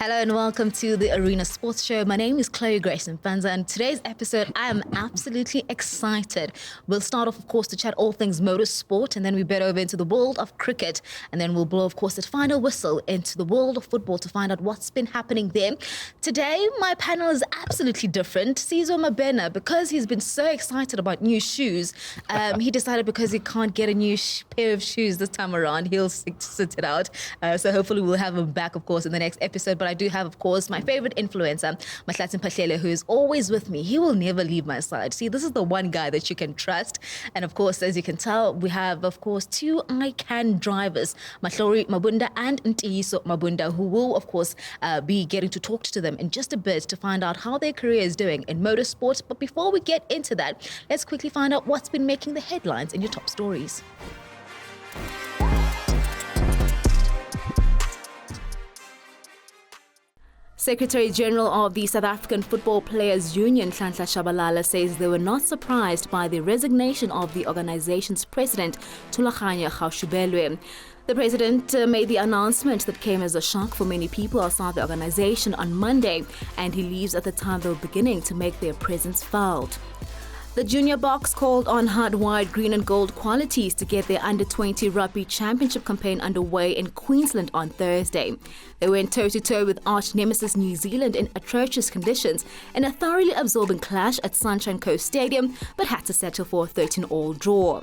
Hello and welcome to the Arena Sports Show. My name is Clauiee Grace Mpanza, and today's episode, I am absolutely excited. We'll start off, of course, to chat all things motorsport, and then we bet over into the world of cricket, and then we'll blow, of course, that final whistle into the world of football to find out what's been happening there. Today, my panel is absolutely different. Sizwe Mabena, because he's been so excited about new shoes, he decided because he can't get a new pair of shoes this time around, he'll sit it out. So hopefully we'll have him back, of course, in the next episode. But I do have, of course, my favorite influencer, Mahlatse Mphahlele, who is always with me. He will never leave my side. See, this is the one guy that you can trust. And of course, as you can tell, we have, of course, two I-CAN drivers, Mahlatse Mabunda and Ntiyiso Mabunda, who will, of course, be getting to talk to them in just a bit to find out how their career is doing in motorsport. But before we get into that, let's quickly find out what's been making the headlines in your top stories. Secretary-General of the South African Football Players Union, Nhlanhla Shabalala, says they were not surprised by the resignation of the organization's president, Thulaganya Gaoshubelwe. The president made the announcement that came as a shock for many people outside the organization on Monday, and he leaves at the time they were beginning to make their presence felt. The Junior Boks called on hard-wired green and gold qualities to get their Under-20 Rugby Championship campaign underway in Queensland on Thursday. They went toe-to-toe with arch-nemesis New Zealand in atrocious conditions in a thoroughly absorbing clash at Sunshine Coast Stadium, but had to settle for a 13-all draw.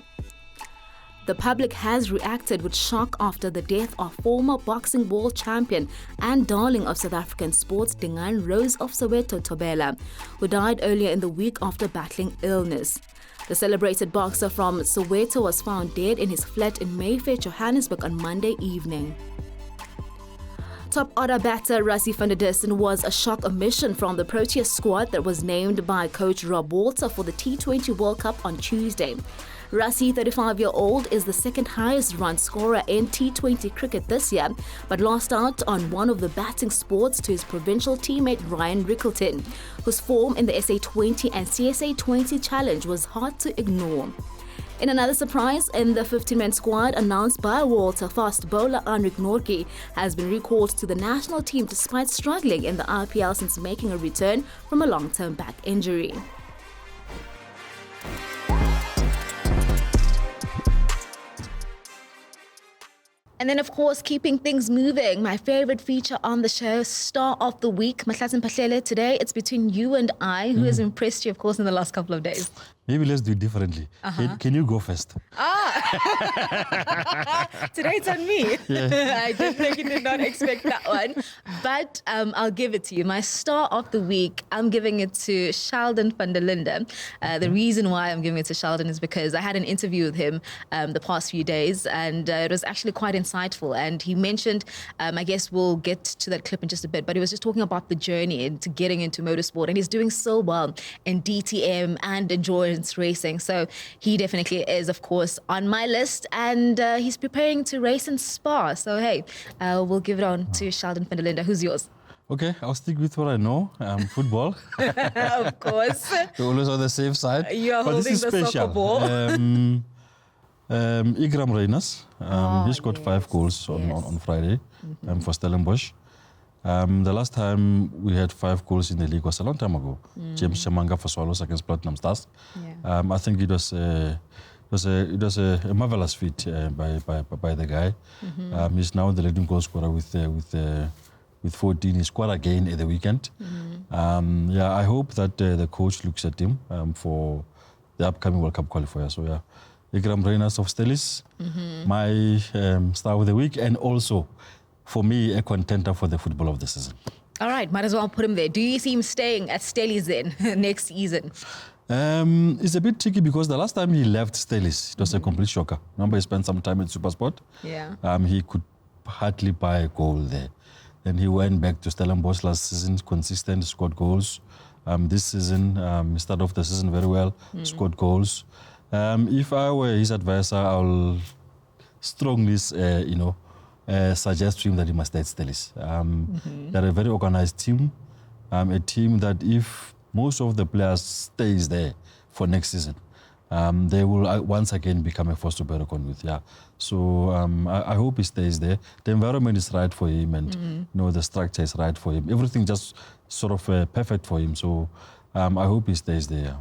The public has reacted with shock after the death of former boxing world champion and darling of South African sports, Dingaan Rose of Soweto Thobela, who died earlier in the week after battling illness. The celebrated boxer from Soweto was found dead in his flat in Mayfair, Johannesburg on Monday evening. Top order batter Rassie van der Dussen was a shock omission from the Proteas squad that was named by coach Rob Walter for the T20 World Cup on Tuesday. Rassie, 35-year-old, is the second highest run scorer in T20 cricket this year, but lost out on one of the batting spots to his provincial teammate Ryan Rickleton, whose form in the SA20 and CSA20 challenge was hard to ignore. In another surprise, in the 15-man squad announced by Walter, fast bowler Anrik Nortje has been recalled to the national team despite struggling in the IPL since making a return from a long-term back injury. And then, of course, keeping things moving, my favorite feature on the show, Star of the Week, Mahlatse Mphahlele. Today, it's between you and I. Who has impressed you, of course, in the last couple of days? Maybe let's do it differently. Can you go first? Today it's on me. Yeah. I did not expect that one. But I'll give it to you. My Star of the Week, I'm giving it to Sheldon van der Linde. The reason why I'm giving it to Sheldon is because I had an interview with him the past few days, and it was actually quite insightful. And he mentioned, I guess we'll get to that clip in just a bit, but he was just talking about the journey into getting into motorsport, and he's doing so well in DTM and endurance racing. So he definitely is, of course, on my list, and he's preparing to race in Spa. So hey, we'll give it on to Sheldon van der Linde. Who's yours? Okay, I'll stick with what I know, football. Of course. You're always on the safe side. You're holding the soccer ball. Igram Reyners, he scored 5 goals on Friday for Stellenbosch. The last time we had 5 goals in the league was a long time ago. James Chamanga for Swallows against Platinum Stars. Yeah. I think it was a marvelous feat by the guy. He's now the leading goal scorer with 14. He scored again at the weekend. I hope that the coach looks at him for the upcoming World Cup qualifier. So yeah, Igram Reyners of Stellis, my star of the week, and also, for me, a contender for the football of the season. All right, might as well put him there. Do you see him staying at Stellis then next season? It's a bit tricky because the last time he left Stellis, it was a complete shocker. Remember, he spent some time at Supersport. Yeah. He could hardly buy a goal there. Then he went back to Stellenbosch last season, consistent, scored goals. This season, he started off the season very well, scored goals. If I were his advisor, I'll strongly, suggest to him that he must stay at Stellis. They're a very organized team, a team that if most of the players stays there for next season, they will once again become a force to be reckoned with. Yeah. So I hope he stays there. The environment is right for him, and you know, the structure is right for him. Everything just sort of perfect for him. So I hope he stays there. Yeah.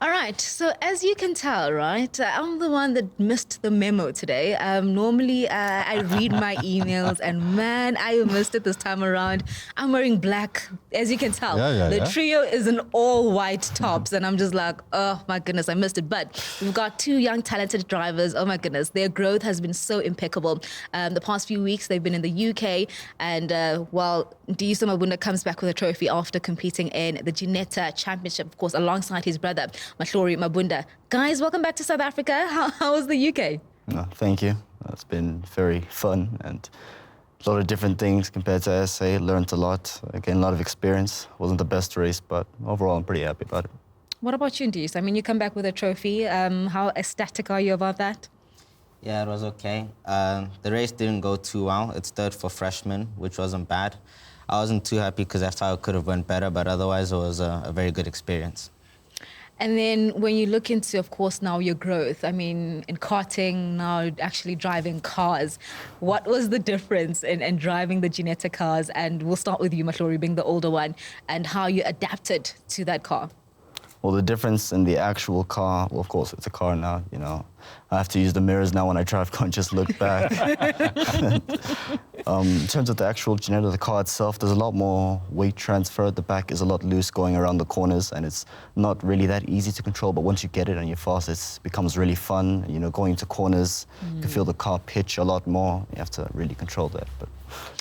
All right, so as you can tell, right, I'm the one that missed the memo today. Normally, I read my emails, and man, I missed it this time around. I'm wearing black, as you can tell. The trio is in all white tops, and I'm just like, oh my goodness, I missed it. But we've got two young, talented drivers. Oh my goodness, their growth has been so impeccable. The past few weeks, they've been in the UK, and well, Diyiso Mabunda comes back with a trophy after competing in the Ginetta Championship, of course, alongside his brother, Clauiee Mabunda. Guys, welcome back to South Africa. How was the UK? Thank you. It's been very fun and a lot of different things compared to SA. Learned a lot. Again, a lot of experience. Wasn't the best race, but overall, I'm pretty happy about it. What about you, Diyiso? I mean, you come back with a trophy. How ecstatic are you about that? Yeah, it was okay. The race didn't go too well. It's third for freshmen, which wasn't bad. I wasn't too happy because I thought it could have went better, but otherwise it was a very good experience. And then when you look into, of course, now your growth, I mean, in karting, now actually driving cars, what was the difference in driving the Ginetta cars? And we'll start with you, Clauiee, being the older one, and how you adapted to that car. Well, the difference in the actual car, well, of course, it's a car now, you know. I have to use the mirrors now when I drive, can't just look back. In terms of the actual Ginetta, the car itself, there's a lot more weight transfer. The back is a lot loose going around the corners, and it's not really that easy to control. But once you get it and you're fast, it becomes really fun. You know, going into corners, you can feel the car pitch a lot more. You have to really control that, but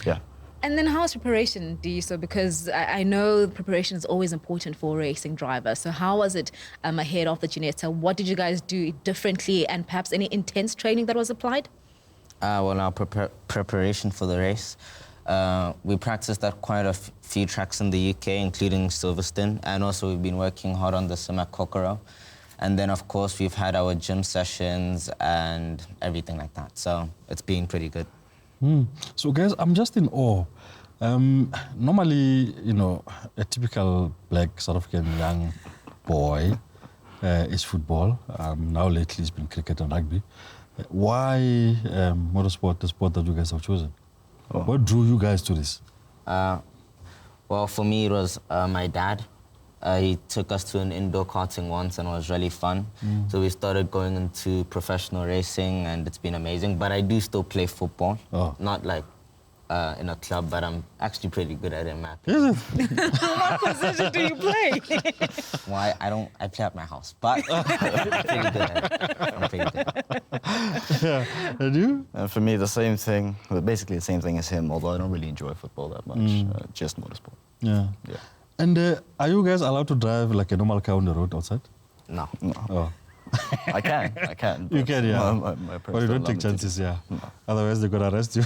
yeah. And then how's preparation, Diyiso? Because I know preparation is always important for a racing driver. So how was it ahead of the Ginetta? What did you guys do differently, and perhaps any intense training that was applied? Well, our preparation for the race, we practiced at quite a few tracks in the UK, including Silverstone, and also we've been working hard on the sim at Kokoro. And then, of course, we've had our gym sessions and everything like that. So it's been pretty good. So, guys, I'm just in awe. Normally, you know, a typical black South African young boy is football. Now lately it's been cricket and rugby. Why motorsport, the sport that you guys have chosen? What drew you guys to this? Well, for me, it was my dad. He took us to an indoor karting once, and it was really fun. So we started going into professional racing, and it's been amazing. But I do still play football, not like in a club, but I'm actually pretty good at it, man. Is it? What position do you play? Well, I play at my house, but I'm pretty good at it. I'm pretty good. Yeah. And you? For me, the same thing. Basically the same thing as him, although I don't really enjoy football that much. Just motorsport. Yeah. And are you guys allowed to drive like a normal car on the road outside? No. Oh. I can. You can, yeah. My but you don't take chances, yeah. No. Otherwise, they're going to arrest you.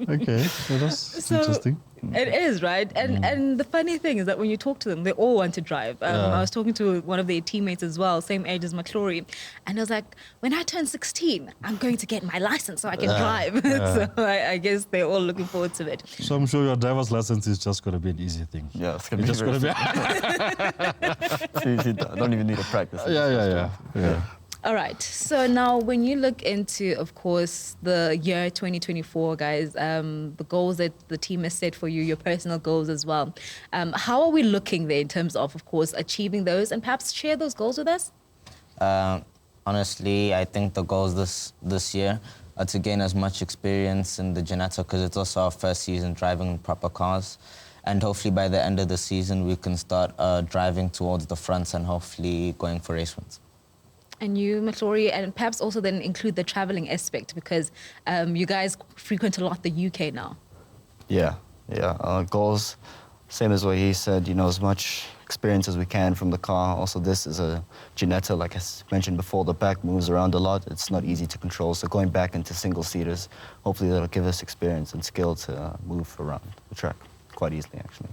Okay, so that's interesting. It is, right? And the funny thing is that when you talk to them, they all want to drive. I was talking to one of their teammates as well, same age as Clauiee, and I was like, when I turn 16, I'm going to get my license so I can drive. So I guess they're all looking forward to it. So I'm sure your driver's license is just going to be an easy thing. Yeah, it's going to be. I don't even need to practice. Yeah. All right. So now when you look into, of course, the year 2024, guys, the goals that the team has set for you, your personal goals as well, how are we looking there in terms of course, achieving those, and perhaps share those goals with us? Honestly, I think the goals this year are to gain as much experience in the Ginetta, because it's also our first season driving proper cars. And hopefully by the end of the season, we can start driving towards the fronts and hopefully going for race wins. And you, Clauiee, and perhaps also then include the traveling aspect, because you guys frequent a lot the UK now. Yeah. Goals, same as what he said, you know, as much experience as we can from the car. Also, this is a Ginetta, like I mentioned before, the back moves around a lot. It's not easy to control. So going back into single-seaters, hopefully that'll give us experience and skill to move around the track quite easily, actually.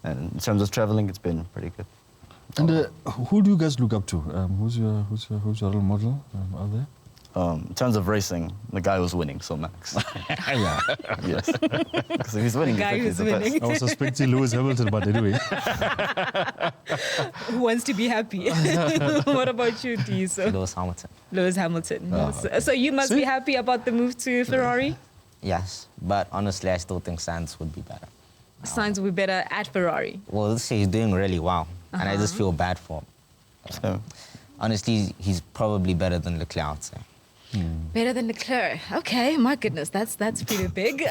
And in terms of traveling, it's been pretty good. And who do you guys look up to? Who's your role model out there? In terms of racing, the guy was winning, so Max. Yeah. Yes. Because if he's winning, The guy he's who's the best. winning. I was suspecting Lewis Hamilton, but anyway. Who wants to be happy? What about you, Diso? Lewis Hamilton. Lewis Hamilton. So you must be happy about the move to Ferrari? Yes, but honestly, I still think Sainz would be better. Sainz will be better at Ferrari. Well, this year he's doing really well, and I just feel bad for him. So, Honestly, he's probably better than Leclerc, I'd say. Better than Leclerc. Okay, my goodness, that's pretty big.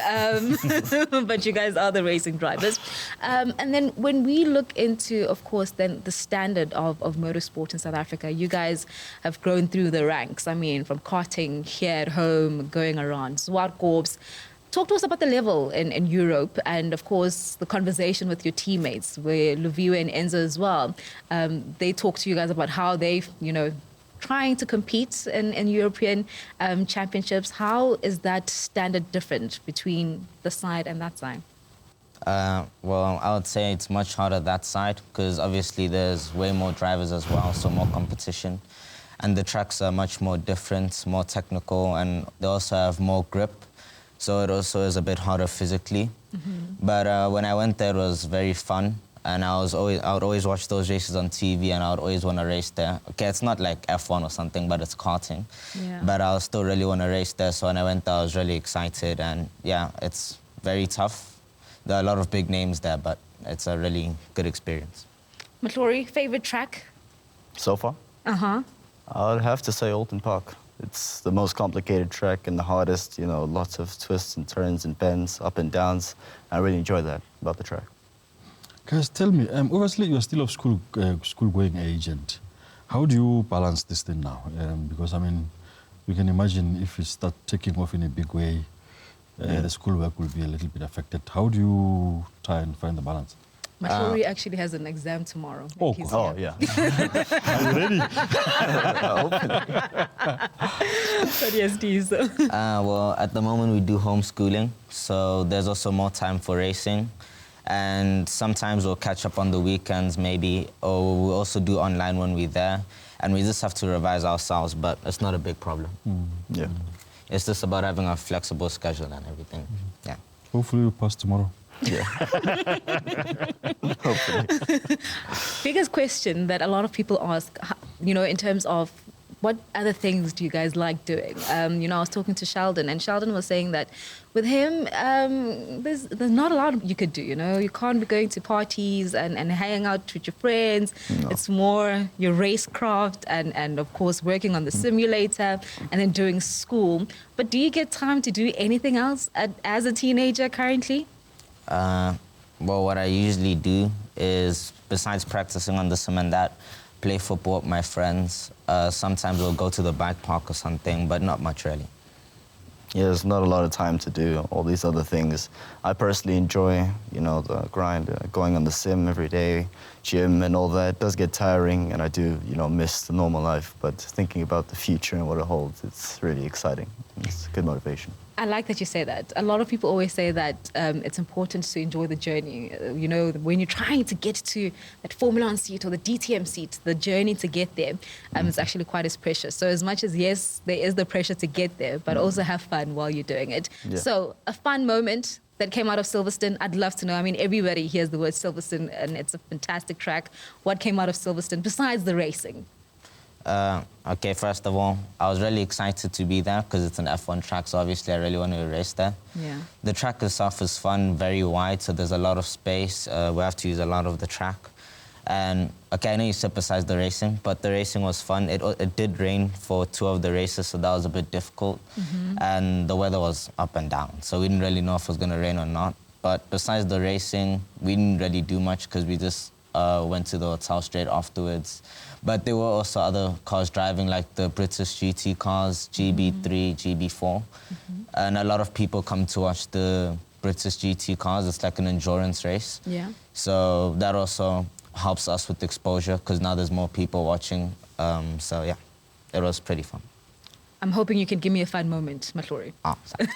But you guys are the racing drivers. And then when we look into, of course, then the standard of motorsport in South Africa, you guys have grown through the ranks. I mean, from karting here at home, going around, Zwartkorps. Talk to us about the level in Europe and, of course, the conversation with your teammates, where Luviwe and Enzo as well. They talk to you guys about how they, trying to compete in European championships. How is that standard different between this side and that side? Well, I would say it's much harder that side because obviously there's way more drivers as well, so more competition. And the tracks are much more different, more technical, and they also have more grip. So it also is a bit harder physically. But when I went there, it was very fun. And I would always watch those races on TV, and I would always want to race there. Okay, it's not like F1 or something, but it's karting. Yeah. But I still really want to race there. So when I went there, I was really excited. And yeah, it's very tough. There are a lot of big names there, but it's a really good experience. Matlori, favorite track? so far, Uh-huh. I'd have to say Alton Park. It's the most complicated track and the hardest, lots of twists and turns and bends, up and downs. I really enjoy that about the track. Guys, tell me, obviously you're still of school-going age, and how do you balance this thing now? Because, I mean, you can imagine if you start taking off in a big way, the schoolwork will be a little bit affected. How do you try and find the balance? Matlori actually has an exam tomorrow. Oh, He's Oh, here. yeah. Are you ready? But yes, Diso. Well, at the moment we do homeschooling, so there's also more time for racing. And sometimes we'll catch up on the weekends maybe, or we'll also do online when we're there. And we just have to revise ourselves, but it's not a big problem. Yeah. It's just about having a flexible schedule and everything. Yeah. Hopefully you pass tomorrow. Yeah. Biggest question that a lot of people ask, in terms of what other things do you guys like doing? I was talking to Sheldon, and Sheldon was saying that with him, there's not a lot you could do, You can't be going to parties and hanging out with your friends. No. It's more your racecraft and, of course, working on the simulator and then doing school. But do you get time to do anything else as a teenager currently? Well, what I usually do is, besides practicing on the sim and that, play football with my friends. Sometimes we'll go to the bike park or something, but not much really. Yeah, there's not a lot of time to do all these other things. I personally enjoy, the grind, going on the sim every day, gym and all that. It does get tiring, and I do, miss the normal life. But thinking about the future and what it holds, it's really exciting. It's good motivation. I like that you say that. A lot of people always say that it's important to enjoy the journey. When you're trying to get to that Formula 1 seat or the DTM seat, the journey to get there is actually quite as precious. So as much as, yes, there is the pressure to get there, but also have fun while you're doing it. Yeah. So a fun moment that came out of Silverstone, I'd love to know. I mean, everybody hears the word Silverstone, and it's a fantastic track. What came out of Silverstone besides the racing? Okay, first of all, I was really excited to be there because it's an F1 track, so obviously I really want to race there. Yeah. The track itself is fun, very wide, so there's a lot of space. We have to use a lot of the track. And, okay, I know you said besides the racing, but the racing was fun. It did rain for 2 of the races, so that was a bit difficult. And the weather was up and down, so we didn't really know if it was going to rain or not. But besides the racing, we didn't really do much because we just went to the hotel straight afterwards. But there were also other cars driving, like the British GT cars, GB3, GB4. And a lot of people come to watch the British GT cars. It's like an endurance race. Yeah. So that also helps us with exposure because now there's more people watching. So yeah, it was pretty fun. I'm hoping you can give me a fun moment, Matlori. Oh, sorry.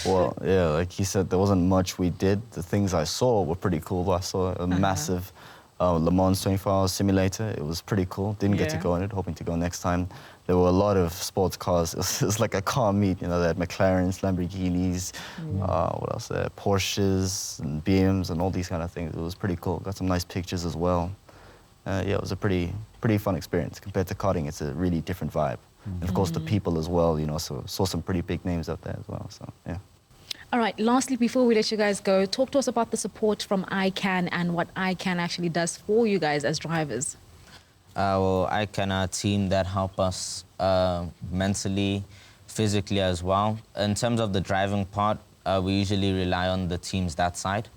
Well, yeah, like he said, there wasn't much we did. The things I saw were pretty cool. I saw a massive Le Mans 24-hour simulator. It was pretty cool. Didn't get to go on it, hoping to go next time. There were a lot of sports cars. It was like a car meet, you know, they had McLarens, Lamborghinis, what else there? Porsches and BMs and all these kind of things. It was pretty cool. Got some nice pictures as well. Yeah, it was a pretty fun experience. Compared to karting, it's a really different vibe. And of course, the people as well, you know, so saw some pretty big names out there as well, so yeah. All right, lastly, before we let you guys go, talk to us about the support from ICANN and what ICANN actually does for you guys as drivers. Well, ICANN are a team that help us mentally, physically as well. In terms of the driving part, we usually rely on the teams that side.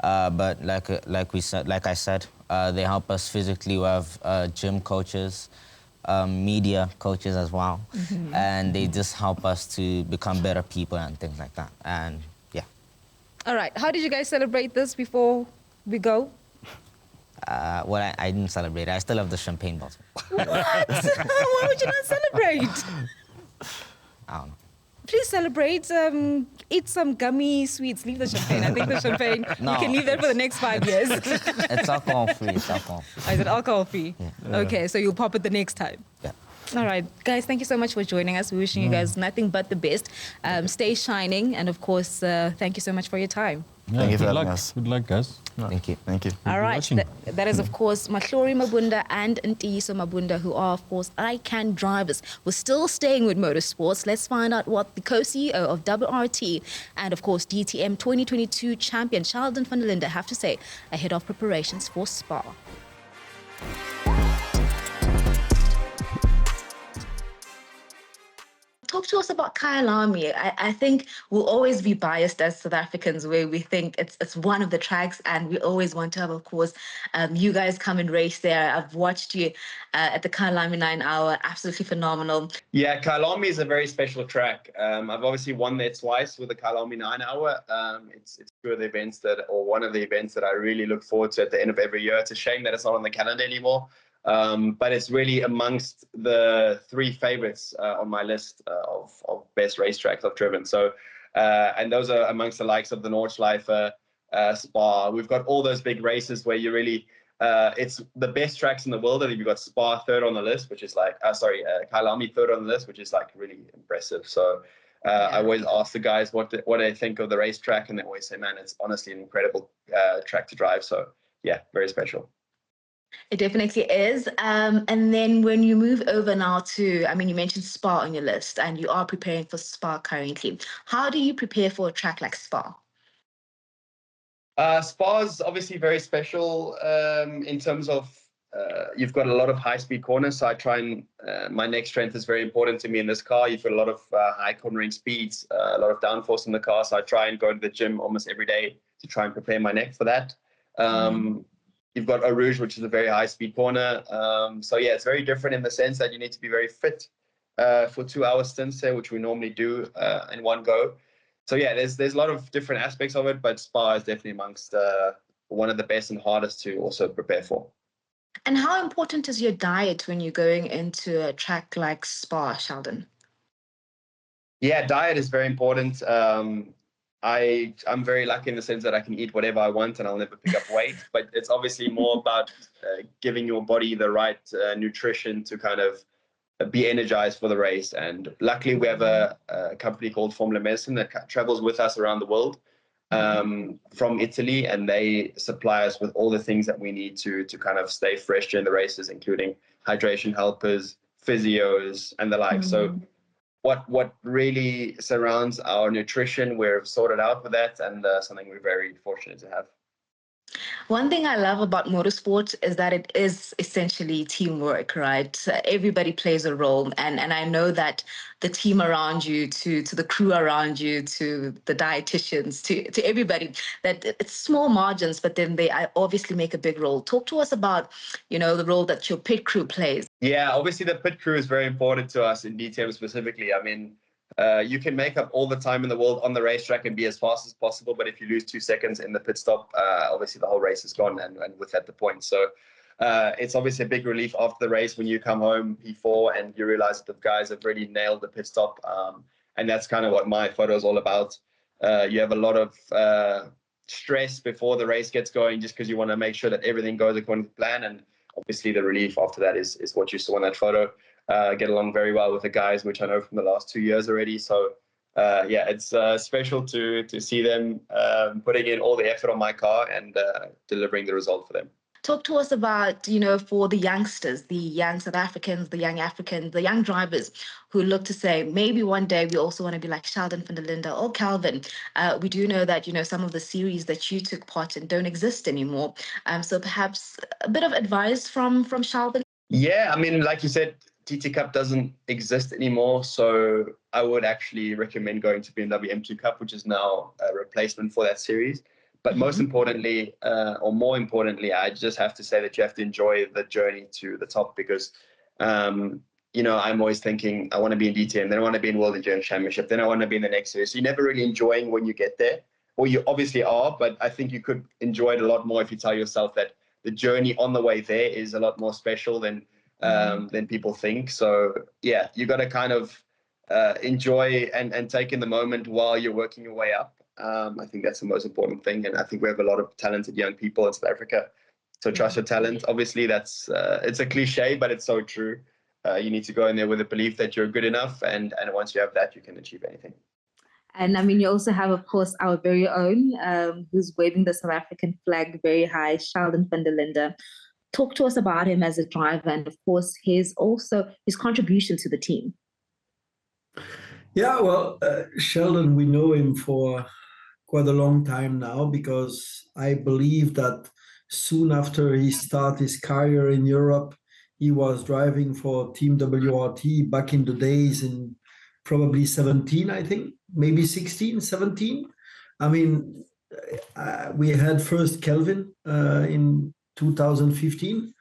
But like I said, they help us physically. We have gym coaches, media coaches as well, and they just help us to become better people and things like that. And yeah. All right, how did you guys celebrate this before we go? Well, I didn't celebrate. I still have the champagne bottle. What? Why would you not celebrate? I don't know. Please celebrate. Eat some gummy sweets. Leave the champagne. I think the champagne, No, you can leave that for the next 5 years. It's alcohol-free. It's alcohol-free. Oh, is it alcohol-free? Yeah. Okay, so you'll pop it the next time. Yeah. All right, guys, thank you so much for joining us. We're wishing you guys nothing but the best. Stay shining. And, of course, thank you so much for your time. Yeah, Thank you for good having luck. us. Good luck, guys. Thank you. Thank you. All right, watching. that is, of course, Clauiee Mabunda and Ntiyiso Mabunda, who are, of course, ICANN drivers. We're still staying with motorsports. Let's find out what the co-CEO of WRT and, of course, DTM 2022 champion Sheldon van der Linde have to say ahead of preparations for Spa. Talk to us about Kyalami. I think we'll always be biased as South Africans, where we think it's one of the tracks, and we always want to have, of course, you guys come and race there. I've watched you at the Kyalami 9 Hour, absolutely phenomenal. Yeah, Kyalami is a very special track. I've obviously won there twice with the Kyalami 9 Hour. It's two of the events one of the events that I really look forward to at the end of every year. It's a shame that it's not on the calendar anymore. But it's really amongst the three favorites on my list of best racetracks I've driven. So, and those are amongst the likes of the Nordschleife, Spa. We've got all those big races where you really, it's the best tracks in the world. I think we've got Spa third on the list, which is like, Kyalami third on the list, which is like really impressive. So I always ask the guys what they think of the racetrack, and they always say, man, it's honestly an incredible track to drive. So yeah, very special. It definitely is. And then when you move over now to, I mean, you mentioned Spa on your list, and you are preparing for Spa currently. How do you prepare for a track like Spa? Spa is obviously very special in terms of you've got a lot of high-speed corners. So I try and my neck strength is very important to me in this car. You've got a lot of high cornering speeds, a lot of downforce in the car. So I try and go to the gym almost every day to try and prepare my neck for that. You've got Eau Rouge, which is a very high-speed corner. So yeah, it's very different in the sense that you need to be very fit for 2-hour stints there, which we normally do in one go. So yeah, there's a lot of different aspects of it, but Spa is definitely amongst one of the best and hardest to also prepare for. And how important is your diet when you're going into a track like Spa, Sheldon? Yeah, diet is very important. I'm very lucky in the sense that I can eat whatever I want and I'll never pick up weight, but it's obviously more about giving your body the right nutrition to kind of be energized for the race. And luckily we have a company called Formula Medicine that travels with us around the world from Italy, and they supply us with all the things that we need to kind of stay fresh during the races, including hydration helpers, physios, and the like. So what really surrounds our nutrition, we're sorted out with that, and something we're very fortunate to have. One thing I love about motorsport is that it is essentially teamwork, right? Everybody plays a role. And I know that the team around you, to the crew around you, to the dietitians, to everybody, that it's small margins, but then they obviously make a big role. Talk to us about, the role that your pit crew plays. Yeah, obviously the pit crew is very important to us in DTM specifically. I mean, you can make up all the time in the world on the racetrack and be as fast as possible, but if you lose 2 seconds in the pit stop, obviously the whole race is gone, and with that the point. So it's obviously a big relief after the race when you come home P4 and you realize that the guys have really nailed the pit stop, and that's kind of what my photo is all about. You have a lot of stress before the race gets going, just because you want to make sure that everything goes according to plan. And obviously the relief after that is what you saw in that photo. Get along very well with the guys, which I know from the last 2 years already. So it's special to see them putting in all the effort on my car and delivering the result for them. Talk to us about, for the youngsters, the young South Africans, the young drivers who look to say, maybe one day we also want to be like Sheldon van der Linde or Calvin. We do know that, some of the series that you took part in don't exist anymore. So perhaps a bit of advice from Sheldon. Yeah, I mean, like you said, TT Cup doesn't exist anymore. So I would actually recommend going to BMW M2 Cup, which is now a replacement for that series. But most importantly, or more importantly, I just have to say that you have to enjoy the journey to the top, because, I'm always thinking I want to be in DTM, then I want to be in World Endurance Championship, then I want to be in the next series. So you're never really enjoying when you get there, or you obviously are, but I think you could enjoy it a lot more if you tell yourself that the journey on the way there is a lot more special than people think. So yeah, you got to kind of enjoy and take in the moment while you're working your way up. I think that's the most important thing, and I think we have a lot of talented young people in South Africa. So trust your talent. Obviously, that's it's a cliche, but it's so true. You need to go in there with the belief that you're good enough, and once you have that, you can achieve anything. And I mean, you also have, of course, our very own, who's waving the South African flag very high, Sheldon van der Linde. Talk to us about him as a driver, and of course, his contribution to the team. Yeah, well, Sheldon, we know him for quite a long time now, because I believe that soon after he started his career in Europe, he was driving for Team WRT back in the days in probably 17, I think, maybe 16, 17. I mean, we had first Kelvin in 2015.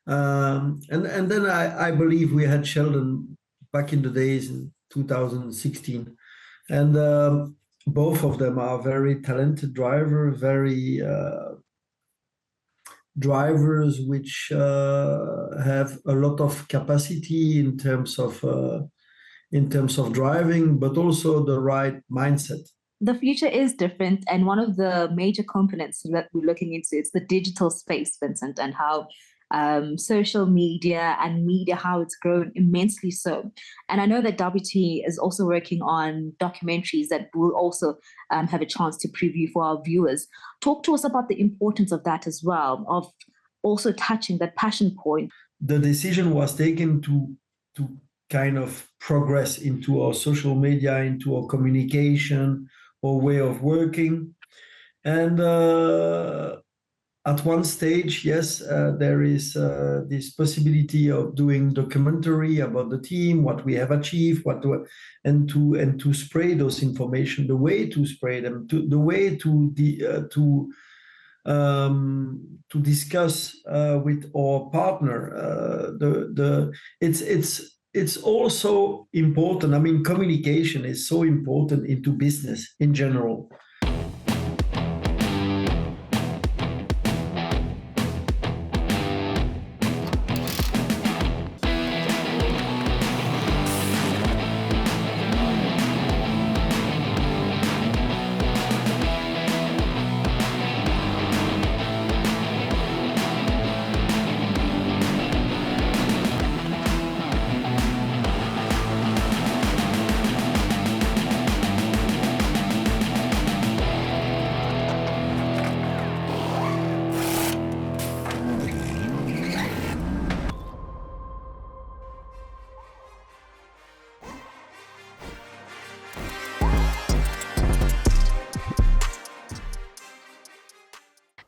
And then I believe we had Sheldon back in the days in 2016. And both of them are very talented drivers, drivers which have a lot of capacity in terms of driving, but also the right mindset. The future is different, and one of the major components that we're looking into is the digital space, Vincent, and how social media and media, how it's grown immensely so. And I know that WT is also working on documentaries that we'll also have a chance to preview for our viewers. Talk to us about the importance of that as well, of also touching that passion point. The decision was taken to kind of progress into our social media, into our communication, or way of working. And at one stage, yes, there is this possibility of doing documentary about the team, what we have achieved, and to spread those information, the way to spread them, the way to discuss with our partner. It's also important. I mean, communication is so important into business in general.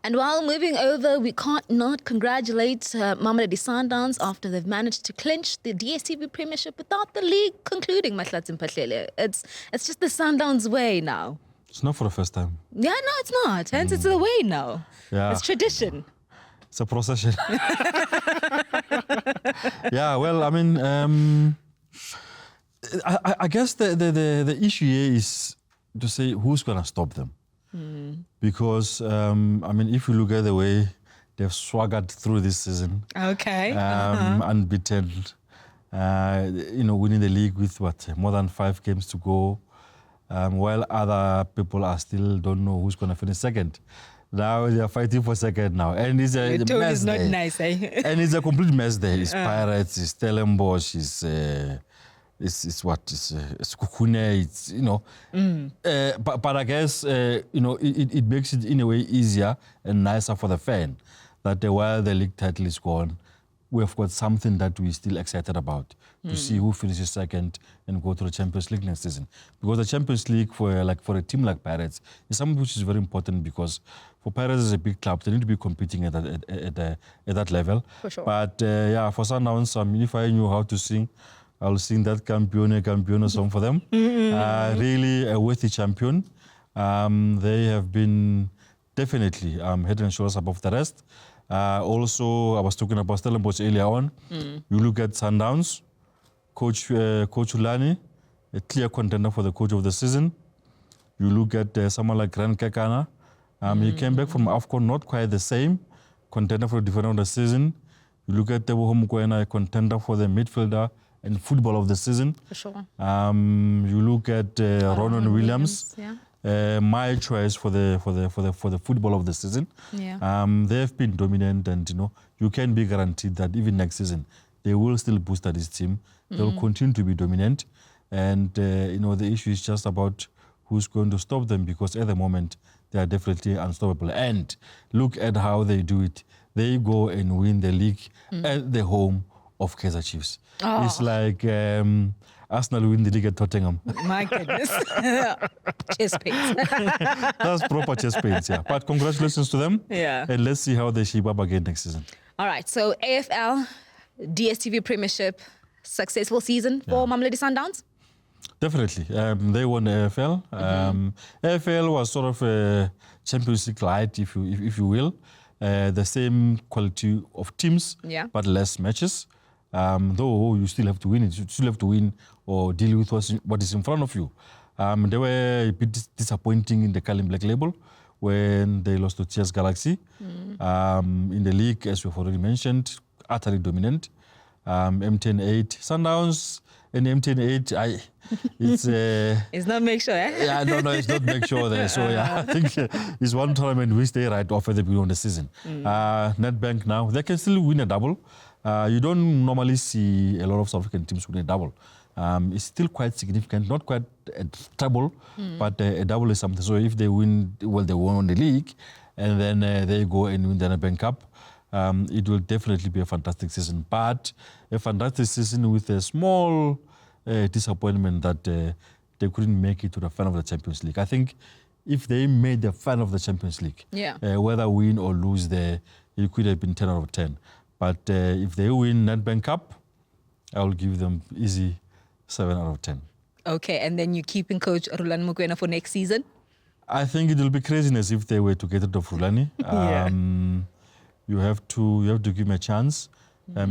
And while moving over, we can't not congratulate Mamelodi Sundowns after they've managed to clinch the DStv Premiership without the league concluding. Mahlatse Mphahlele. It's just the Sundowns way now. It's not for the first time. Yeah, no, it's not. Hence, it's the way now. Yeah. It's tradition. It's a procession. Yeah, well, I mean, I guess the issue here is to say who's going to stop them. Because, I mean, if you look at the way they've swaggered through this season. Okay. Unbeaten, winning the league with more than 5 games to go. while other people are still don't know who's going to finish second. Now they are fighting for second now. And it's a The tone mess is not there. nice, eh? And it's a complete mess there. It's Pirates, it's Stellenbosch, it's Kukune, it's, you know. But I guess, you know, it makes it in a way easier and nicer for the fan that while the league title is gone, we've got something that we're still excited about to see who finishes second and go to the Champions League next season. Because the Champions League for a team like Pirates is something which is very important because for Pirates as a big club, they need to be competing at that level. For sure. But yeah, for Sundowns, if I knew how to sing, I'll sing that Campione song for them. Really a worthy champion. They have been definitely head and shoulders above the rest. Also, I was talking about Stellenbosch earlier on. You look at Sundowns, Coach Ulani, a clear contender for the coach of the season. You look at someone like Grant Kekana. He came back from AFCON, not quite the same, contender for the defender of the season. You look at Teboho Mokoena, a contender for the midfielder and football of the season. For sure. You look at Ronan Williams. Yeah. My choice for the football of the season. Yeah. They have been dominant, and you know you can be guaranteed that even next season they will still boost this team. They will continue to be dominant, and you know the issue is just about who's going to stop them because at the moment they are definitely unstoppable. And look at how they do it. They go and win the league at the home of Kaizer Chiefs. Oh. It's like Arsenal win the league at Tottenham. My goodness. Chest pains. That's proper chest pains, yeah. But congratulations to them. Yeah. And let's see how they shape up again next season. All right, so AFL, DStv Premiership, successful season for Mamelodi Sundowns? Definitely. They won the AFL. AFL was sort of a Champions League light, if you will. The same quality of teams, but less matches. Though you still have to win it. You still have to win or deal with what is in front of you. They were a bit disappointing in the Carling Black Label when they lost to TS Galaxy. In the league, as we've already mentioned, utterly dominant. M10-8 Sundowns and M10-8, it's not make sure, eh? Yeah, no, it's not make sure there. So yeah, I think it's one tournament which they right off at the beginning of the season. Nedbank now, they can still win a double. You don't normally see a lot of South African teams win a double. It's still quite significant, not quite a treble, but a double is something. So if they win, well, they won the league, and then they go and win the Nedbank Cup. It will definitely be a fantastic season, but a fantastic season with a small disappointment that they couldn't make it to the final of the Champions League. I think if they made the final of the Champions League, whether win or lose there, it could have been 10 out of 10. But if they win Nedbank Cup, I will give them easy 7 out of 10. Okay, and then you're keeping Coach Rulani Mokoena for next season? I think it will be craziness if they were to get rid of Rulani. You have to give him a chance.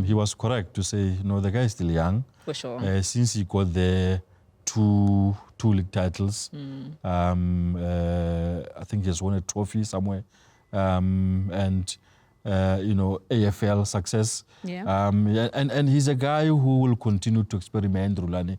He was correct to say, you know, the guy is still young. For sure. Since he got the two league titles, I think he has won a trophy somewhere, and you know, AFL success. And he's a guy who will continue to experiment, Rulani.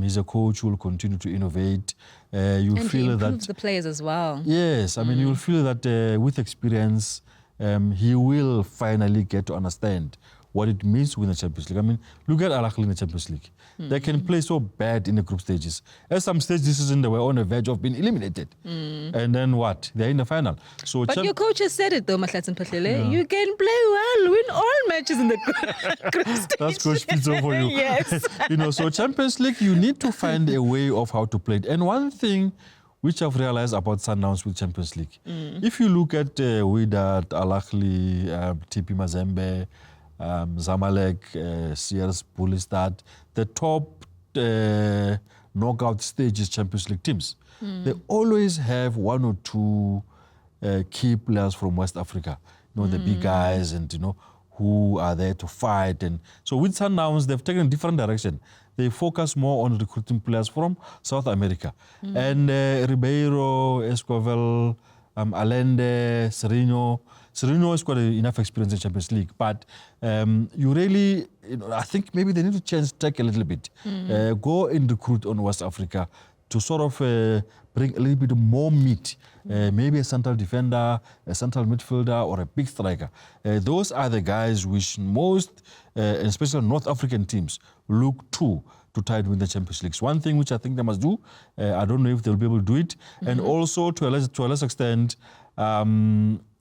He's a coach who will continue to innovate. You and feel he that improves the players as well. Yes, I mean, you'll feel that with experience, he will finally get to understand what it means to win the Champions League. I mean, look at Al Ahly in the Champions League. They can play so bad in the group stages. At some stage this season, they were on the verge of being eliminated. And then what? They're in the final. So but your coach has said it though, Mahlatse Mphahlele. You can play well, win all matches in the group stage. That's Coach Pizzo for you. Yes. You know, so Champions League, you need to find a way of how to play it. And one thing which I've realized about Sundowns with Champions League, if you look at Wydad, Al Ahly, TP Mazembe, Zamalek, Sierras Bulistad, the top knockout stages Champions League teams, they always have one or two key players from West Africa, you know, the big guys, and you know, who are there to fight. And so with Sundowns, they've taken a different direction. They focus more on recruiting players from South America. And Ribeiro, Escovel, Allende, Serino has got enough experience in Champions League, but you really, you know, I think maybe they need to change tack a little bit. Go and recruit on West Africa. to sort of bring a little bit more meat, maybe a central defender, a central midfielder, or a big striker. Those are the guys which most, especially North African teams, look to try to win the Champions League. One thing which I think they must do, I don't know if they'll be able to do it, and also to a less extent,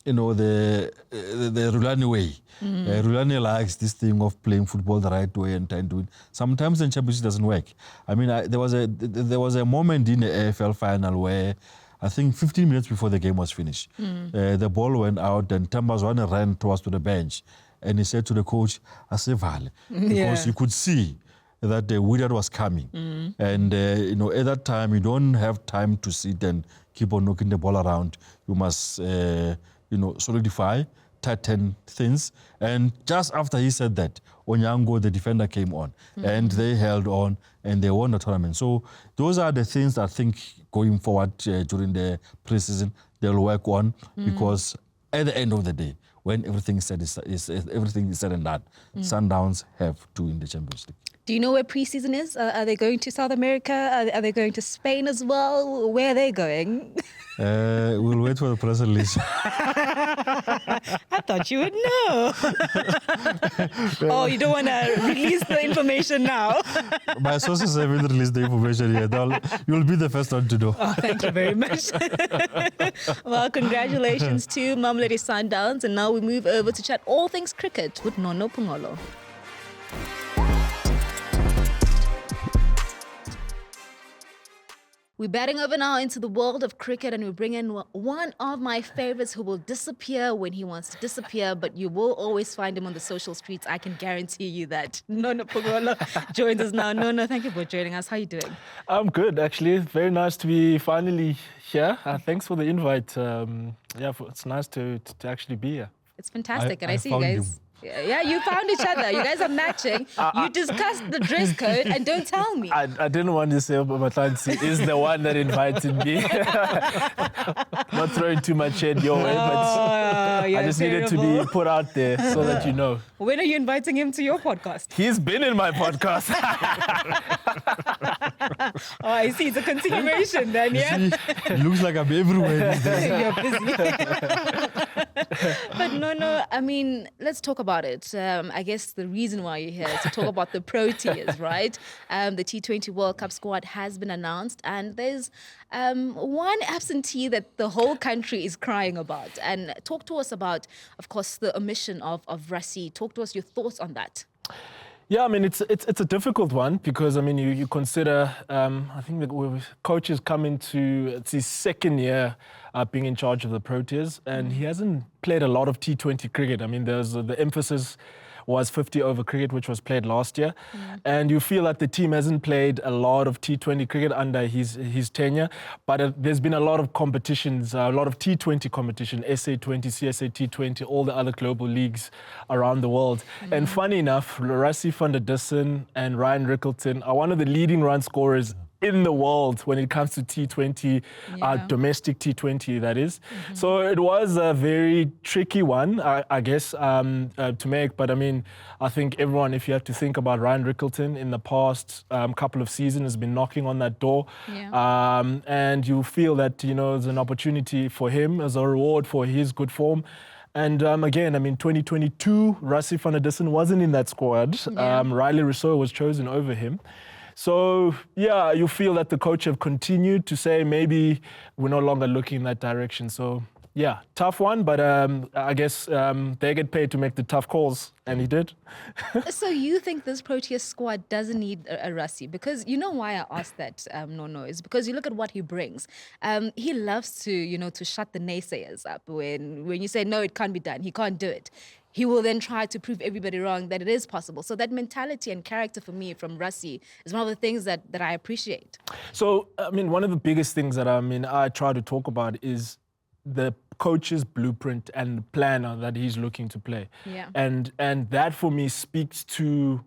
you know, the Rulani way. Rulani likes this thing of playing football the right way and trying to win. Sometimes the Champions League doesn't work. I mean, there was a moment in the AFL final where I think 15 minutes before the game was finished, the ball went out and Tambazwane ran towards to the bench, and he said to the coach, "Asevale," because you could see that the Willard was coming, and you know, at that time you don't have time to sit and keep on knocking the ball around. You must you know, solidify, tighten things. And just after he said that, Onyango, the defender, came on. And they held on and they won the tournament. So those are the things that I think going forward during the preseason, they'll work on. Because at the end of the day, when everything is said and done, Sundowns have to win the Champions League. Do you know where preseason is? Are they going to South America? Are they going to Spain as well? Where are they going? We'll wait for the press release. I thought you would know. Oh, you don't want to release the information now? My sources haven't released the information yet. You'll be the first one to know. Oh, thank you very much. Well, congratulations to Mamelodi Sundowns. And now we move over to chat all things cricket with Nono Pungolo. We're batting over now into the world of cricket, and we bring in one of my favorites who will disappear when he wants to disappear, but you will always find him on the social streets. I can guarantee you that. Nono Pungolo joins us now. Nono, thank you for joining us. How are you doing? I'm good, actually. Very nice to be finally here. Thanks for the invite. It's nice to actually be here. It's fantastic, and I see you guys. Yeah, you found each other. You guys are matching. You discussed the dress code and don't tell me. I didn't want to say, but Mahlatse is the one that invited me. Not throwing too much shade your way, but I just needed to be put out there so that you know. When are you inviting him to your podcast? He's been in my podcast. Oh, I see. It's a continuation then, yeah? It looks like I'm everywhere these days. You're busy. But no, I mean, let's talk about it. I guess the reason why you're here is to talk about the Proteas, right? The T20 World Cup squad has been announced, and there's one absentee that the whole country is crying about. And talk to us about, of course, the omission of Rassie. Talk to us your thoughts on that. Yeah, I mean, it's a difficult one because, I mean, you consider, I think that coaches come into, it's his second year being in charge of the Proteas, and he hasn't played a lot of T20 cricket. I mean, there's the emphasis was 50 over cricket, which was played last year. And you feel that the team hasn't played a lot of T20 cricket under his tenure, but there's been a lot of competitions, a lot of T20 competition, SA20, CSA T20, all the other global leagues around the world. And funny enough, Rassie van der Dussen and Ryan Rickleton are one of the leading run scorers in the world when it comes to T20, domestic T20, that is. So it was a very tricky one, I guess, to make. But I mean, I think everyone, if you have to think about Ryan Rickleton in the past couple of seasons, has been knocking on that door. And you feel that, you know, there's an opportunity for him as a reward for his good form. And again, I mean, 2022, Rassie van der Dussen wasn't in that squad. Riley Rousseau was chosen over him. So, yeah, you feel that the coach have continued to say maybe we're no longer looking in that direction. So, yeah, tough one, but I guess they get paid to make the tough calls, and he did. So you think this Proteas squad doesn't need a Rassie? Because you know why I asked that, No, is because you look at what he brings. He loves to, you know, to shut the naysayers up. When you say, no, it can't be done, he can't do it. He will then try to prove everybody wrong that it is possible. So that mentality and character for me from Rassie is one of the things that I appreciate. So, I mean, one of the biggest things that I try to talk about is the coach's blueprint and plan that he's looking to play. And that for me speaks to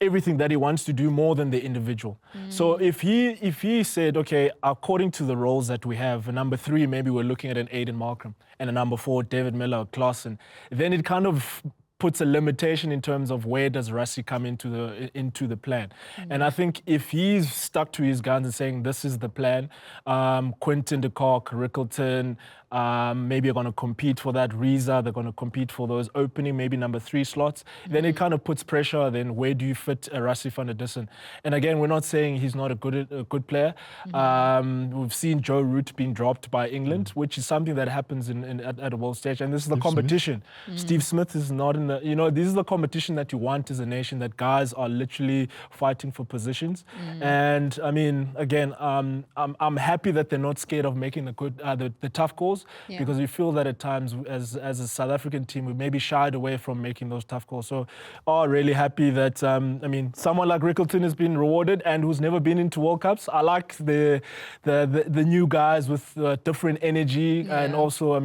everything that he wants to do more than the individual. So if he said, okay, according to the roles that we have, number 3, maybe we're looking at an Aiden Markram, and a number 4, David Miller or Klassen, then it kind of puts a limitation in terms of where does Rassie come into the plan. And I think if he's stuck to his guns and saying this is the plan, Quinton de Kock, Rickleton, maybe are going to compete for that Reza, they're going to compete for those opening, maybe number 3 slots, then it kind of puts pressure. Then where do you fit Rassie van der Dussen? And again, we're not saying he's not a good player. We've seen Joe Root being dropped by England, which is something that happens at a world stage. And this is the competition. Steve Smith is not in the, this is the competition that you want as a nation, that guys are literally fighting for positions. And I mean, again, I'm happy that they're not scared of making the tough calls, because we feel that at times as a South African team, we maybe shied away from making those tough calls. So, really happy that, someone like Rickleton has been rewarded and who's never been into World Cups. I like the new guys with different energy and also,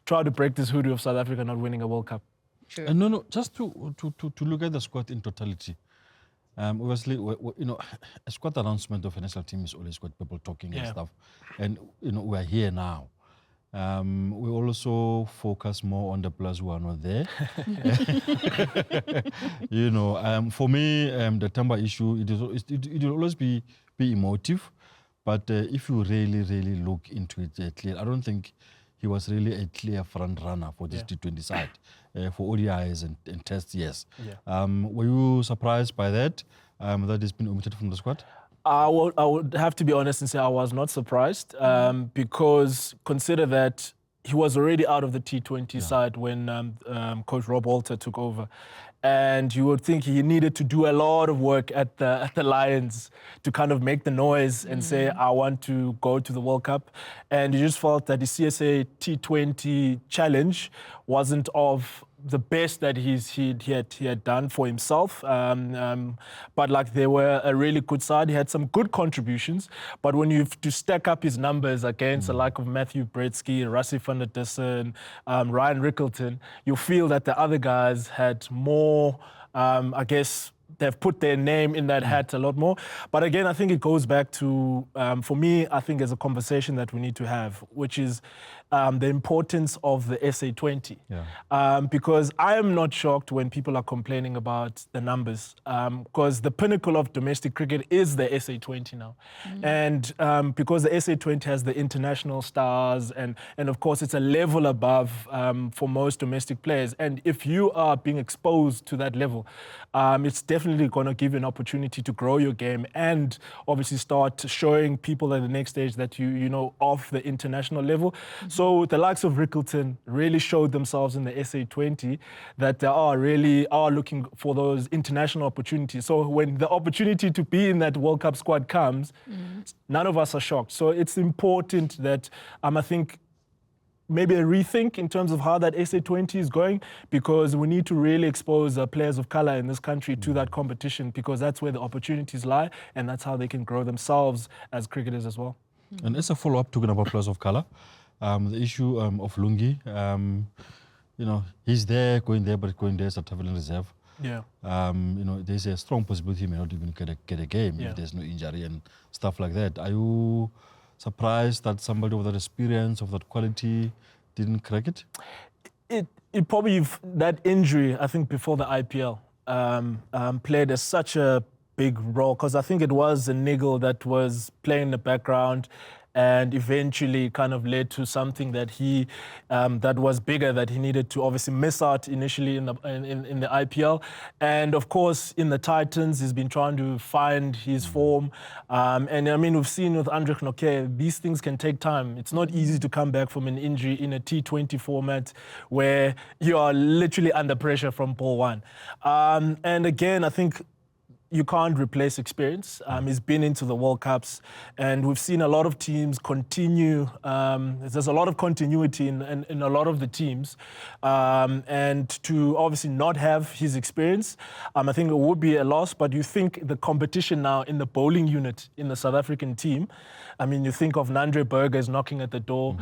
try to break this hoodoo of South Africa not winning a World Cup. True. No, just to look at the squad in totality. Obviously, a squad announcement of a national team is always got people talking and stuff. And, we are here now. We also focus more on the players who are not there. For me, the Tamba issue, it will always be emotive. But if you really, really look into it clear, I don't think he was really a clear front runner for this T20 side. For ODIs and tests, yes. Were you surprised by that it's been omitted from the squad? I would have to be honest and say I was not surprised, because consider that he was already out of the T20 side when Coach Rob Walter took over. And you would think he needed to do a lot of work at the Lions to kind of make the noise and say, I want to go to the World Cup. And you just felt that the CSA T20 challenge wasn't of the best that he had done for himself. But they were a really good side. He had some good contributions. But when you have to stack up his numbers against the like of Matthew Bretsky, Rassie van der Dussen, Ryan Rickleton, you feel that the other guys had more, they've put their name in that hat a lot more. But again, I think it goes back to, for me, I think there's a conversation that we need to have, which is the importance of the SA20. Because I am not shocked when people are complaining about the numbers, because the pinnacle of domestic cricket is the SA20 now. And because the SA20 has the international stars, and of course it's a level above for most domestic players. And if you are being exposed to that level, it's definitely going to give you an opportunity to grow your game and obviously start showing people at the next stage that you know off the international level. So the likes of Rickleton really showed themselves in the SA20 that they really are looking for those international opportunities. So when the opportunity to be in that World Cup squad comes, none of us are shocked. So it's important that I think maybe a rethink in terms of how that SA20 is going, because we need to really expose players of colour in this country to that competition, because that's where the opportunities lie and that's how they can grow themselves as cricketers as well. And as a follow-up, talking about players of colour, the issue of Lungi, he's there, going there, but going there as a travelling reserve. There's a strong possibility he may not even get a game if there's no injury and stuff like that. Are you surprised that somebody with that experience, of that quality, didn't crack it? It probably, that injury, I think, before the IPL played such a big role, because I think it was a niggle that was playing in the background and eventually kind of led to something that he that was bigger, that he needed to obviously miss out initially in the IPL. And of course, in the Titans, he's been trying to find his form. And we've seen with Andre Knokke, these things can take time. It's not easy to come back from an injury in a T20 format where you are literally under pressure from ball one. And again, I think you can't replace experience. He's been into the World Cups, and we've seen a lot of teams continue. There's a lot of continuity in a lot of the teams. And to obviously not have his experience, I think it would be a loss. But you think the competition now in the bowling unit in the South African team, you think of Nandre Burgers knocking at the door.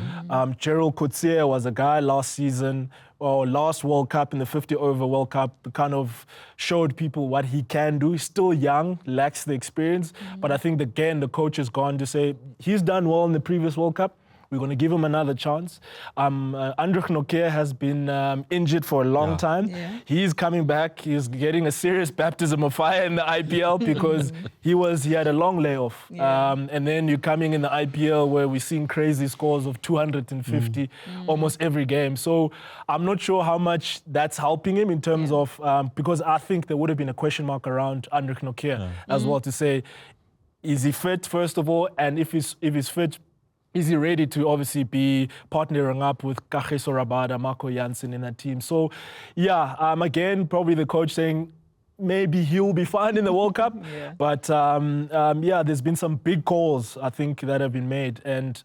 Gerald Coetzee was a guy last season, or last World Cup, in the 50-over World Cup, kind of showed people what he can do. He's still young, lacks the experience. But I think, again, the coach has gone to say, he's done well in the previous World Cup. We're going to give him another chance. Andrich Nokia has been injured for a long time. Yeah. He's coming back. He's getting a serious baptism of fire in the IPL because he had a long layoff. Yeah. And then you're coming in the IPL where we're seeing crazy scores of 250 almost every game. So I'm not sure how much that's helping him in terms of, because I think there would have been a question mark around Andrich Nokia as well to say, is he fit, first of all? And if he's fit, is he ready to obviously be partnering up with Kagiso Rabada, Marco Jansen in that team? So, yeah, again, probably the coach saying maybe he'll be fine in the World Cup. Yeah. But, yeah, there's been some big calls, I think, that have been made. And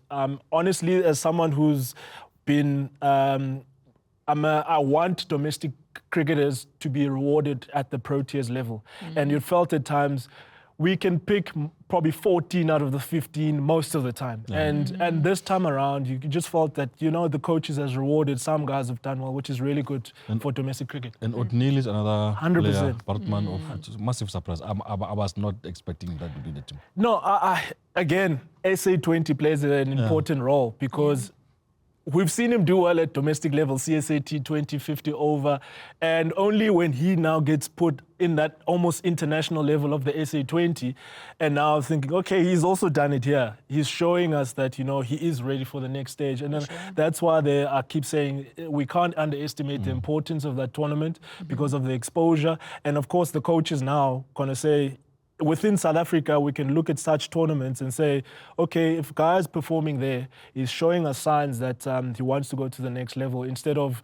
honestly, as someone who's been... I want domestic cricketers to be rewarded at the Proteas level. And you felt at times we can pick probably 14 out of the 15 most of the time. And this time around, you just felt that, the coaches has rewarded some guys have done well, which is really good for domestic cricket. And O'Neill is another 100%. player, Bartman, of massive surprise. I was not expecting that to be the team. No, again, SA20 plays an important role because we've seen him do well at domestic level, CSAT 20, 50 over, and only when he now gets put in that almost international level of the SA20, and now thinking, okay, he's also done it here. He's showing us that, he is ready for the next stage. And then that's why I keep saying we can't underestimate the importance of that tournament because of the exposure. And of course, the coaches now going to say, within South Africa, we can look at such tournaments and say, okay, if Guy's performing there, he's showing us signs that he wants to go to the next level instead of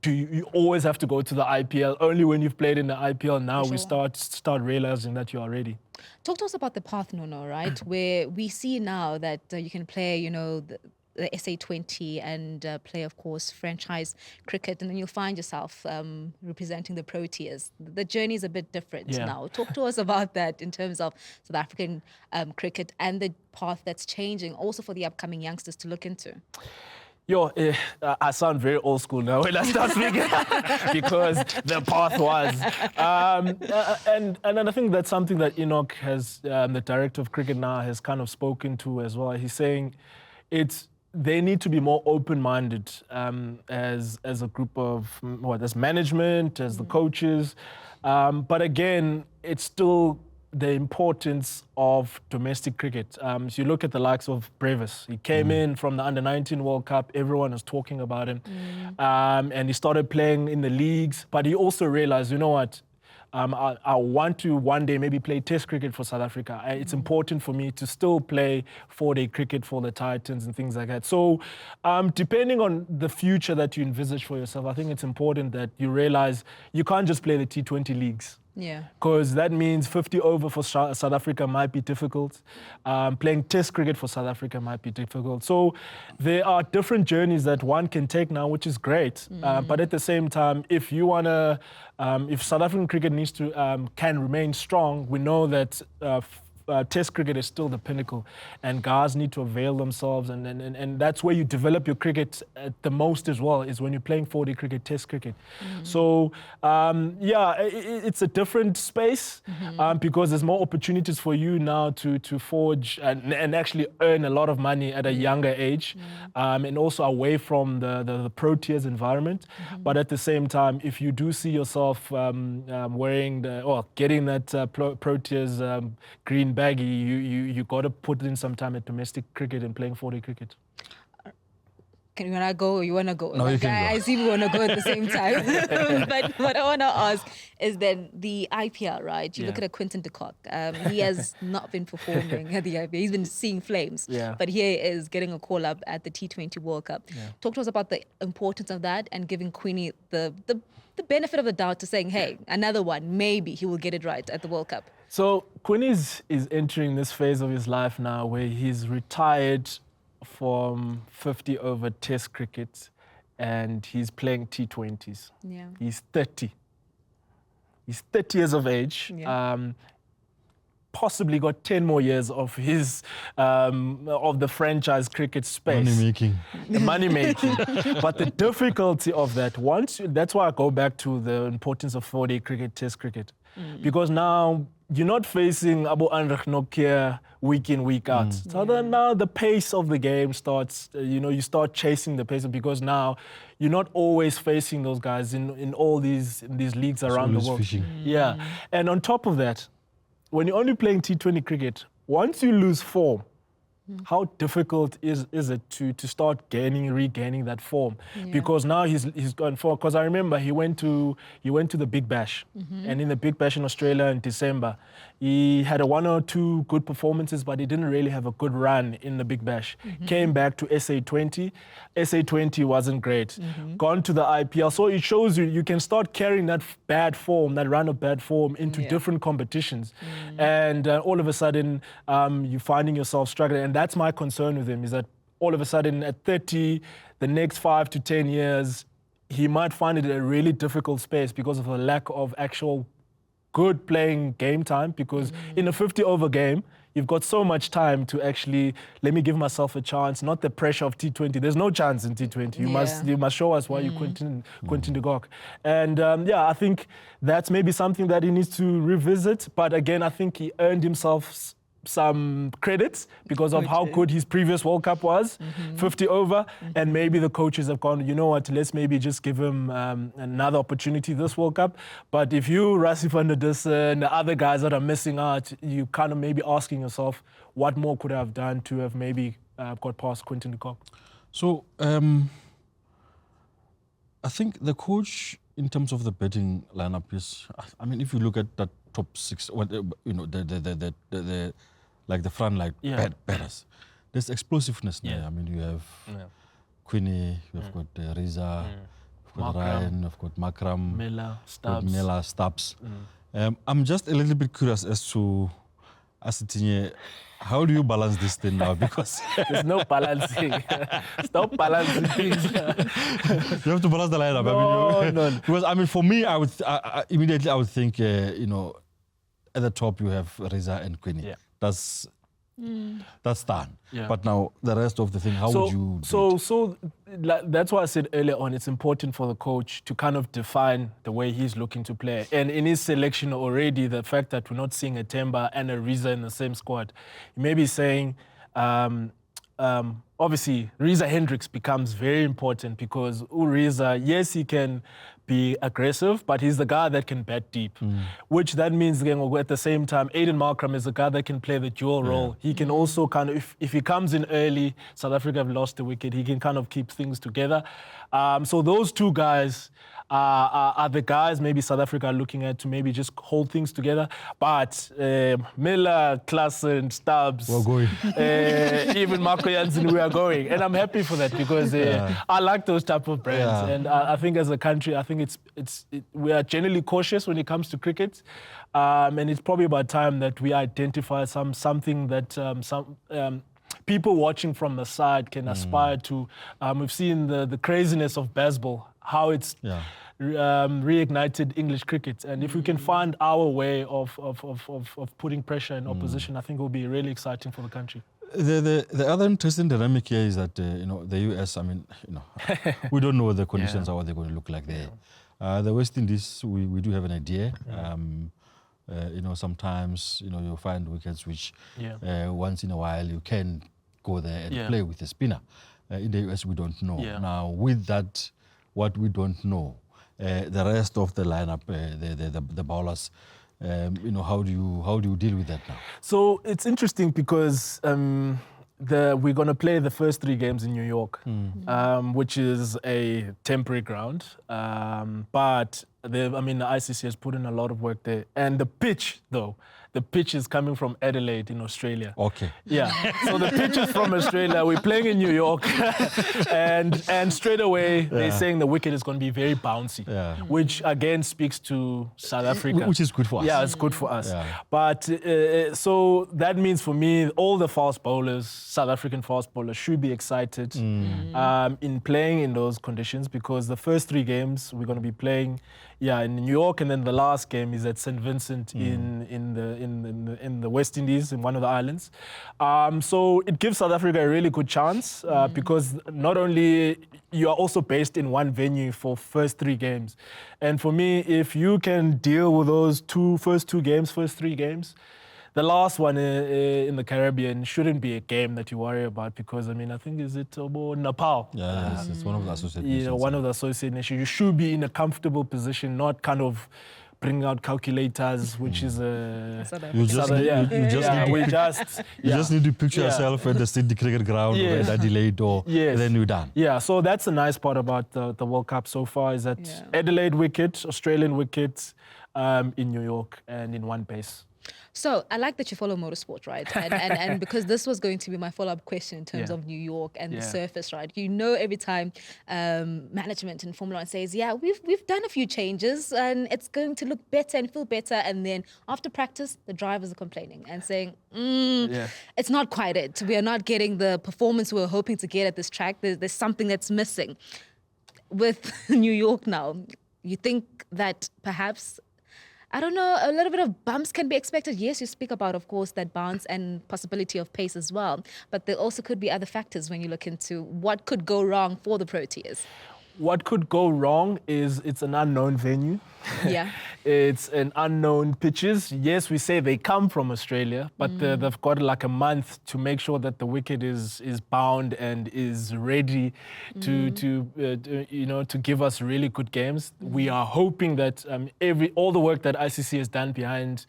you always have to go to the IPL. Only when you've played in the IPL now we start realizing that you are ready. Talk to us about the path, Nono, right? Where we see now that you can play, the SA20 and play, of course, franchise cricket, and then you'll find yourself representing the Proteas. The journey is a bit different now. Talk to us about that in terms of South African cricket and the path that's changing also for the upcoming youngsters to look into. I sound very old school now when I start speaking because the path was. And I think that's something that Enoch has, the director of cricket now, has kind of spoken to as well. He's saying they need to be more open-minded as a group of, as management, as the coaches. But again, it's still the importance of domestic cricket. So you look at the likes of Brevis. He came in from the Under-19 World Cup. Everyone was talking about him. And he started playing in the leagues. But he also realized, you know what? I want to one day maybe play Test cricket for South Africa. It's important for me to still play 4-day cricket for the Titans and things like that. So depending on the future that you envisage for yourself, I think it's important that you realize you can't just play the T20 leagues. Yeah. Because that means 50 over for South Africa might be difficult. Playing Test cricket for South Africa might be difficult. So there are different journeys that one can take now, which is great. But at the same time, if you want to, if South African cricket needs to, can remain strong, we know that Test cricket is still the pinnacle, and guys need to avail themselves, and that's where you develop your cricket at the most as well, is when you're playing 4-day cricket, Test cricket. So, it's a different space because there's more opportunities for you now to forge and actually earn a lot of money at a younger age, and also away from the Proteas environment. But at the same time, if you do see yourself wearing getting that Proteas green baggy, you got to put in some time at domestic cricket and playing 4-day cricket. Can you want to go or you want to go? No, you can go. I see we want to go at the same time. But what I want to ask is then the IPL, right? You look at a Quinton de Kock. He has not been performing at the IPL. He's been seeing flames. Yeah. But here he is getting a call up at the T20 World Cup. Yeah. Talk to us about the importance of that and giving Queenie the benefit of the doubt to saying, hey, another one, maybe he will get it right at the World Cup. So Quinn is entering this phase of his life now where he's retired from 50 over Test cricket and he's playing T20s. Yeah. He's 30. He's 30 years of age. Yeah. Possibly got 10 more years of his of the franchise cricket space. Money making. But the difficulty of that, that's why I go back to the importance of 4-day cricket, Test cricket. Because now you're not facing Abu Anrach Nokia week in, week out. So then now the pace of the game starts, you start chasing the pace because now you're not always facing those guys in all these leagues around the world. Fishing. Yeah. And on top of that, when you're only playing T20 cricket, once you lose form, how difficult is it to start regaining that form? Because now he's gone for. Because I remember he went to the Big Bash, and in the Big Bash in Australia in December, he had 1 or 2 good performances, but he didn't really have a good run in the Big Bash. Came back to SA20. SA20 wasn't great. Gone to the IPL, so it shows you can start carrying that bad form, that run of bad form into different competitions, and all of a sudden you're finding yourself struggling. And that's my concern with him, is that all of a sudden at 30, the next 5 to 10 years, he might find it a really difficult space because of the lack of actual good playing game time. Because in a 50-over game, you've got so much time to actually, let me give myself a chance, not the pressure of T20. There's no chance in T20. You must show us why you Quentin de Kock. And I think that's maybe something that he needs to revisit. But again, I think he earned himself some credits because of how good his previous World Cup was, 50 over, and maybe the coaches have gone, you know what, let's maybe just give him another opportunity this World Cup. But if you, Rassie van der Dussen, and the other guys that are missing out, you kind of maybe asking yourself, what more could I have done to have maybe got past Quentin de Kock? So, I think the coach, in terms of the batting lineup, is, I mean, if you look at that top 6, the front line batters, there's explosiveness there. I mean, you have Queenie, you've got Riza, you've got Ryan, you've got Makram, Mela, Stubbs. I'm just a little bit curious as to how do you balance this thing now? Because there's no balancing. Stop balancing things. You have to balance the lineup. No. Because I mean, for me, I would immediately think, at the top you have Riza and Queenie. Yeah. That's done. Yeah. But now the rest of the thing, how would you do it? So that's why I said earlier on, it's important for the coach to kind of define the way he's looking to play. And in his selection already, the fact that we're not seeing a Temba and a Riza in the same squad, he may be saying, obviously, Riza Hendricks becomes very important because Riza, yes, he can be aggressive, but he's the guy that can bat deep, which that means at the same time, Aiden Markram is the guy that can play the dual role. He can also kind of, if he comes in early, South Africa have lost the wicket, he can kind of keep things together. So those two guys are the guys maybe South Africa are looking at to maybe just hold things together. But Miller, Klassen, Stubbs, we're going. Even Marco Jansen, we are going. And I'm happy for that because I like those type of brands. Yeah. And I think as a country, I think we are generally cautious when it comes to cricket. And it's probably about time that we identify something that people watching from the side can aspire to. We've seen the craziness of baseball, how it's reignited English cricket. And if we can find our way of putting pressure in opposition, I think it will be really exciting for the country. The other interesting dynamic here is that, the US, I mean, we don't know the conditions or what they're going to look like there. The West Indies, we do have an idea. Sometimes, you'll find wickets which once in a while you can go there and play with a spinner. In the US, we don't know. Now, with that, what we don't know, the rest of the lineup, the bowlers, how do you deal with that now? So it's interesting because we're going to play the first 3 games in New York, which is a temporary ground. But the ICC has put in a lot of work there. And the pitch, though, the pitch is coming from Adelaide in Australia. Okay. Yeah. So the pitch is from Australia. We're playing in New York. and straight away, they're saying the wicket is going to be very bouncy, which again speaks to South Africa. Which is good for us. Yeah, it's good for us. Yeah. But so that means for me, all the fast bowlers, South African fast bowlers, should be excited in playing in those conditions because the first 3 games we're going to be playing in New York, and then the last game is at St. Vincent in in the West Indies, in one of the islands. So it gives South Africa a really good chance because not only you are also based in one venue for first 3 games. And for me, if you can deal with those first 3 games, the last one in the Caribbean shouldn't be a game that you worry about because, I mean, I think, is it Nepal? Yeah, it's one of the associate You nations. know, one of the associate nations. You should be in a comfortable position, not kind of bring out calculators, which is a... You just need to picture yourself at the Sydney Cricket Ground Yes. at Adelaide or then you're done. Yeah, so that's the nice part about the World Cup so far is that Adelaide wicket, Australian wicket in New York and in one base. So I like that you follow Motorsport, right? And because this was going to be my follow-up question in terms of New York and the surface, right? You know, every time management in Formula One says, yeah, we've done a few changes and it's going to look better and feel better. And then after practice, the drivers are complaining and saying, it's not quite it. We are not getting the performance we were hoping to get at this track. There's something that's missing. With New York now, you think that perhaps, I don't know, a little bit of bumps can be expected. Yes, you speak about, of course, that bounce and possibility of pace as well. But there also could be other factors when you look into what could go wrong for the Proteas. What could go wrong is it's an unknown venue. Yeah. It's an unknown pitches. Yes, we say they come from Australia, but they've got like a month to make sure that the wicket is bound and is ready to give us really good games. We are hoping that all the work that ICC has done behind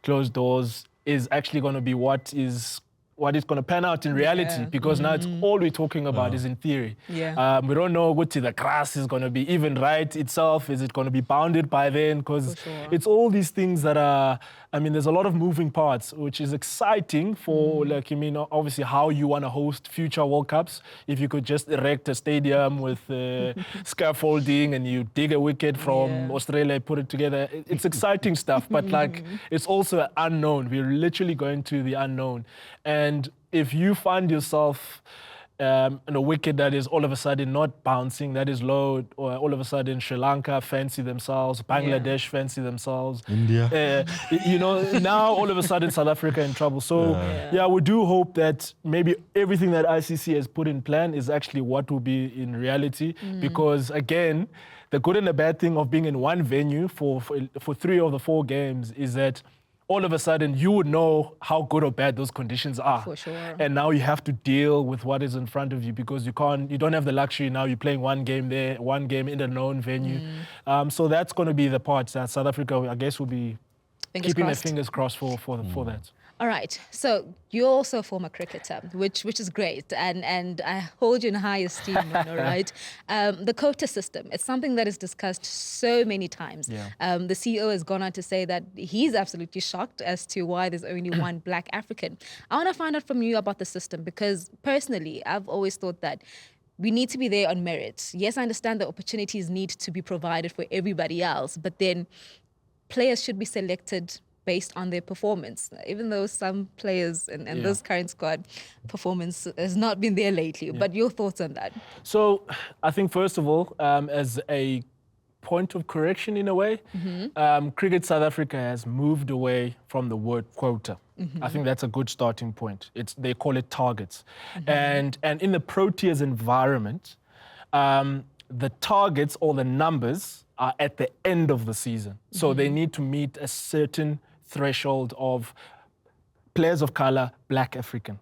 closed doors is actually going to be what is going to pan out in reality, because now it's all we're talking about is in theory. Yeah. We don't know what the grass is going to be even right itself. Is it going to be bounded by then? Because it's all these things that are, I mean, there's a lot of moving parts, which is exciting for, like, I mean, obviously how you want to host future World Cups. If you could just erect a stadium with scaffolding and you dig a wicket from Australia, put it together, it's exciting stuff. But like, it's also unknown. We're literally going to the unknown. And if you find yourself in a wicket that is all of a sudden not bouncing, that is low, or all of a sudden Sri Lanka fancy themselves, Bangladesh fancy themselves. India. Now all of a sudden South Africa in trouble. So we do hope that maybe everything that ICC has put in plan is actually what will be in reality. Because again, the good and the bad thing of being in one venue for 3 of the 4 games is that all of a sudden you would know how good or bad those conditions are. For sure. And now you have to deal with what is in front of you, because you don't have the luxury now. You're playing one game there, one game in a known venue. So that's going to be the part that South Africa, I guess, will be keeping their fingers crossed for that. All right. So you're also a former cricketer, which is great, and I hold you in high esteem, right? The quota system, it's something that is discussed so many times. The CEO has gone on to say that he's absolutely shocked as to why there's only one black African. I want to find out from you about the system, because personally, I've always thought that we need to be there on merit. Yes, I understand that opportunities need to be provided for everybody else, but then players should be selected based on their performance, even though some players and this current squad performance has not been there lately. But your thoughts on that? So I think, first of all, as a point of correction in a way, Cricket South Africa has moved away from the word quota. I think that's a good starting point. They call it targets. And in the Proteas environment, the targets or the numbers are at the end of the season. So they need to meet a certain threshold of players of color, black African.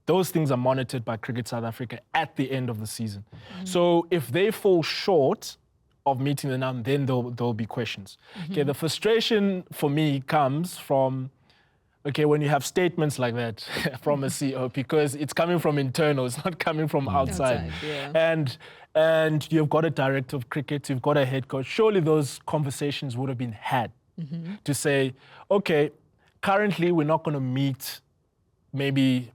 Those things are monitored by Cricket South Africa at the end of the season. So if they fall short of meeting the number, then there'll be questions. Okay, the frustration for me comes from, when you have statements like that from a CEO, because it's coming from internal, it's not coming from outside. And you've got a director of cricket, you've got a head coach. Surely those conversations would have been had to say, okay, currently we're not going to meet, maybe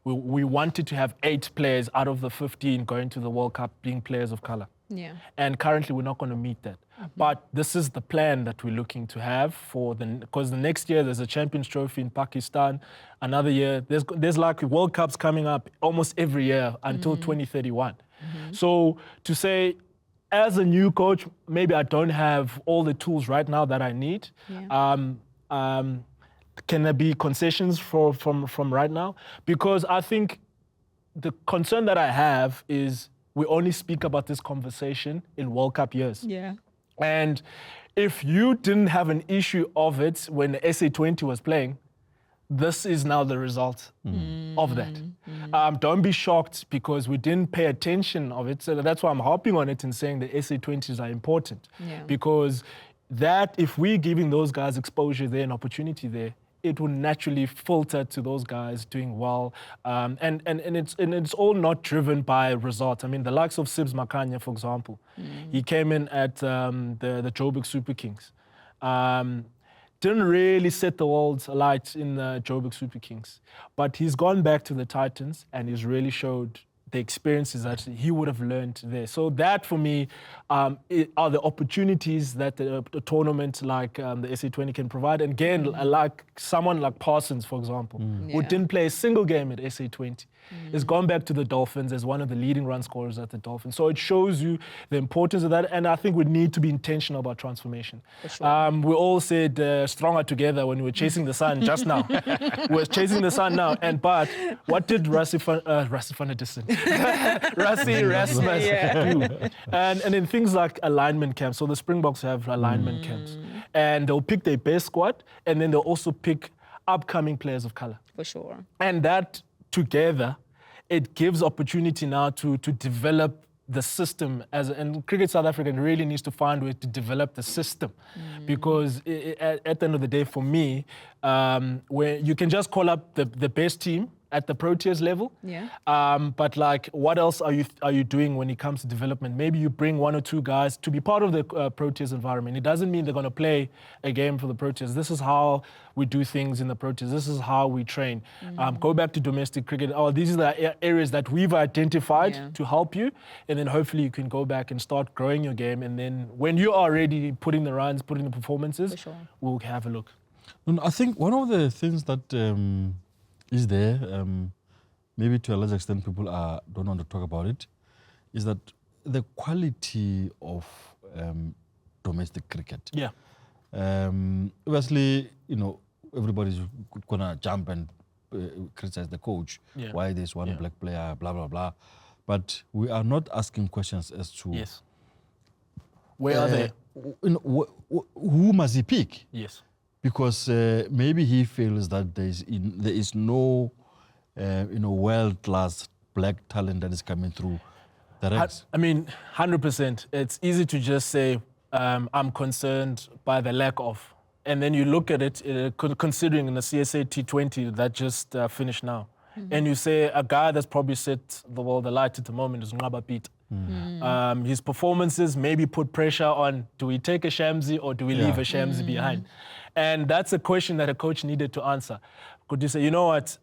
we wanted to have 8 players out of the 15 going to the World Cup being players of color. And currently we're not going to meet that. But this is the plan that we're looking to have because the next year there's a Champions Trophy in Pakistan. Another year, there's like World Cups coming up almost every year until 2031. So to say, as a new coach, maybe I don't have all the tools right now that I need. can there be concessions from right now? Because I think the concern that I have is we only speak about this conversation in World Cup years. Yeah. And if you didn't have an issue of it when the SA20 was playing, this is now the result of that. Don't be shocked because we didn't pay attention of it. So that's why I'm harping on it and saying the SA20s are important. Yeah. Because that, if we're giving those guys exposure there and opportunity there, it will naturally filter to those guys doing well. And it's all not driven by results. I mean, the likes of Sibs Makanya, for example, he came in at the Joburg Super Kings. Didn't really set the world alight in the Joburg Super Kings. But he's gone back to the Titans and he's really showed the experiences that he would have learned there. So that, for me, are the opportunities that the tournament like the SA20 can provide. And again, like someone like Parsons, for example, who didn't play a single game at SA20, has gone back to the Dolphins as one of the leading run scorers at the Dolphins. So it shows you the importance of that. And I think we need to be intentional about transformation. Sure. We all said stronger together when we were chasing the sun just now. We're chasing the sun now. But what did Rasmus do? And in things like alignment camps, so the Springboks have alignment camps, and they'll pick their best squad, and then they'll also pick upcoming players of color. For sure. And that together, it gives opportunity now to develop the system. And Cricket South Africa really needs to find a way to develop the system. Because at the end of the day, for me, where you can just call up the best team at the Proteas level. Yeah. But like, what else are you doing when it comes to development? Maybe you bring one or two guys to be part of the Proteas environment. It doesn't mean they're going to play a game for the Proteas. This is how we do things in the Proteas. This is how we train. Go back to domestic cricket. These are the areas that we've identified to help you. And then hopefully you can go back and start growing your game. And then when you are ready, putting the runs, putting the performances, we'll have a look. I think one of the things that is there, maybe to a large extent people don't want to talk about it, is that the quality of domestic cricket. Yeah. Obviously, everybody's gonna jump and criticize the coach. Yeah. Why there's one black player, blah, blah, blah. But we are not asking questions as to... Yes. Where are they? Who must he pick? Yes. Because maybe he feels that there is no, world-class black talent that is coming through the ranks. I mean, 100%. It's easy to just say, I'm concerned by the lack of. And then you look at it, considering in the CSA T20 that just finished now. And you say a guy that's probably set the world alight at the moment is Ngaba Pete. His performances maybe put pressure on, do we take a Shamsi or do we leave a Shamsi behind? And that's a question that a coach needed to answer. Could you say, you know what,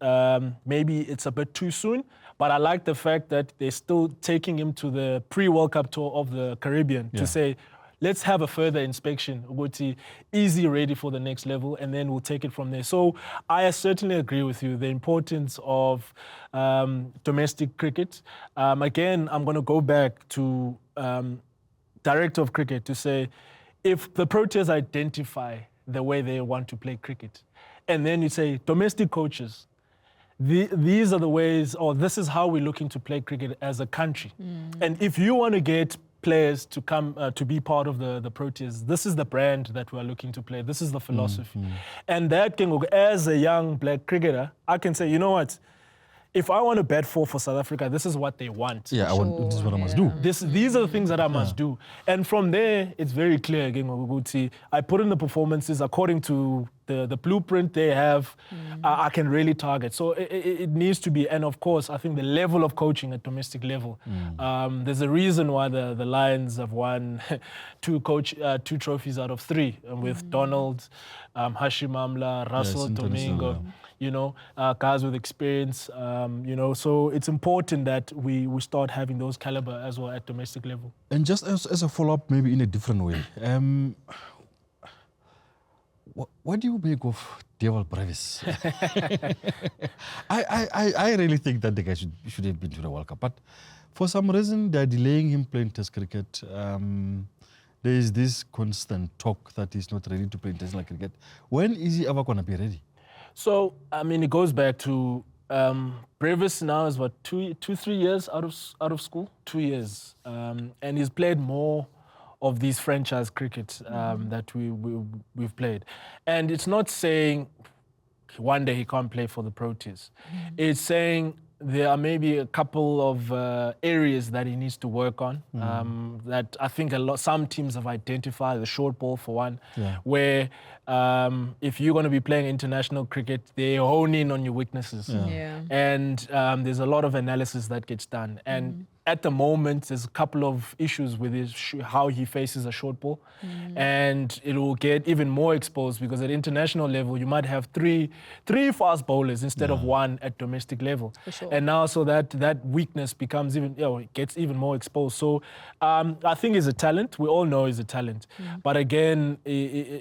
maybe it's a bit too soon, but I like the fact that they're still taking him to the pre-World Cup tour of the Caribbean to say, let's have a further inspection, easy ready for the next level, and then we'll take it from there. So I certainly agree with you, the importance of domestic cricket. Again, I'm going to go back to director of cricket to say, if the Proteas identify the way they want to play cricket, and then you say, domestic coaches, these are the ways, or this is how we're looking to play cricket as a country. And if you want to get players to come to be part of the Proteas, this is the brand that we're looking to play. This is the philosophy. And that can go, as a young black cricketer, I can say, you know what? If I want to bat for South Africa, this is what they want. Yeah, this is what I must do. These are the things that I must do. And from there, it's very clear, again, I put in the performances according to the blueprint they have, I can really target. So it needs to be, and of course, I think the level of coaching at domestic level. There's a reason why the Lions have won two trophies out of 3 with Donald, Hashim Amla, Russell Domingo. Guys with experience, so it's important that we start having those caliber as well at domestic level. And just as a follow-up, maybe in a different way, what do you make of Dewald Brevis? I really think that the guy should have been to the World Cup, but for some reason they're delaying him playing Test cricket. There is this constant talk that he's not ready to play international cricket. When is he ever going to be ready? So, I mean, it goes back to Brevis now is what, 3 years out of school? 2 years. And he's played more of these franchise cricket that we've played. And it's not saying one day he can't play for the Proteas. It's saying there are maybe a couple of areas that he needs to work on that I think some teams have identified, the short ball for one, where if you're going to be playing international cricket, they hone in on your weaknesses. And there's a lot of analysis that gets done. And at the moment, there's a couple of issues with how he faces a short ball. And it will get even more exposed because at international level, you might have three fast bowlers instead of one at domestic level. For sure. And now so that weakness becomes even, it gets even more exposed. So I think he's a talent. We all know he's a talent. But again,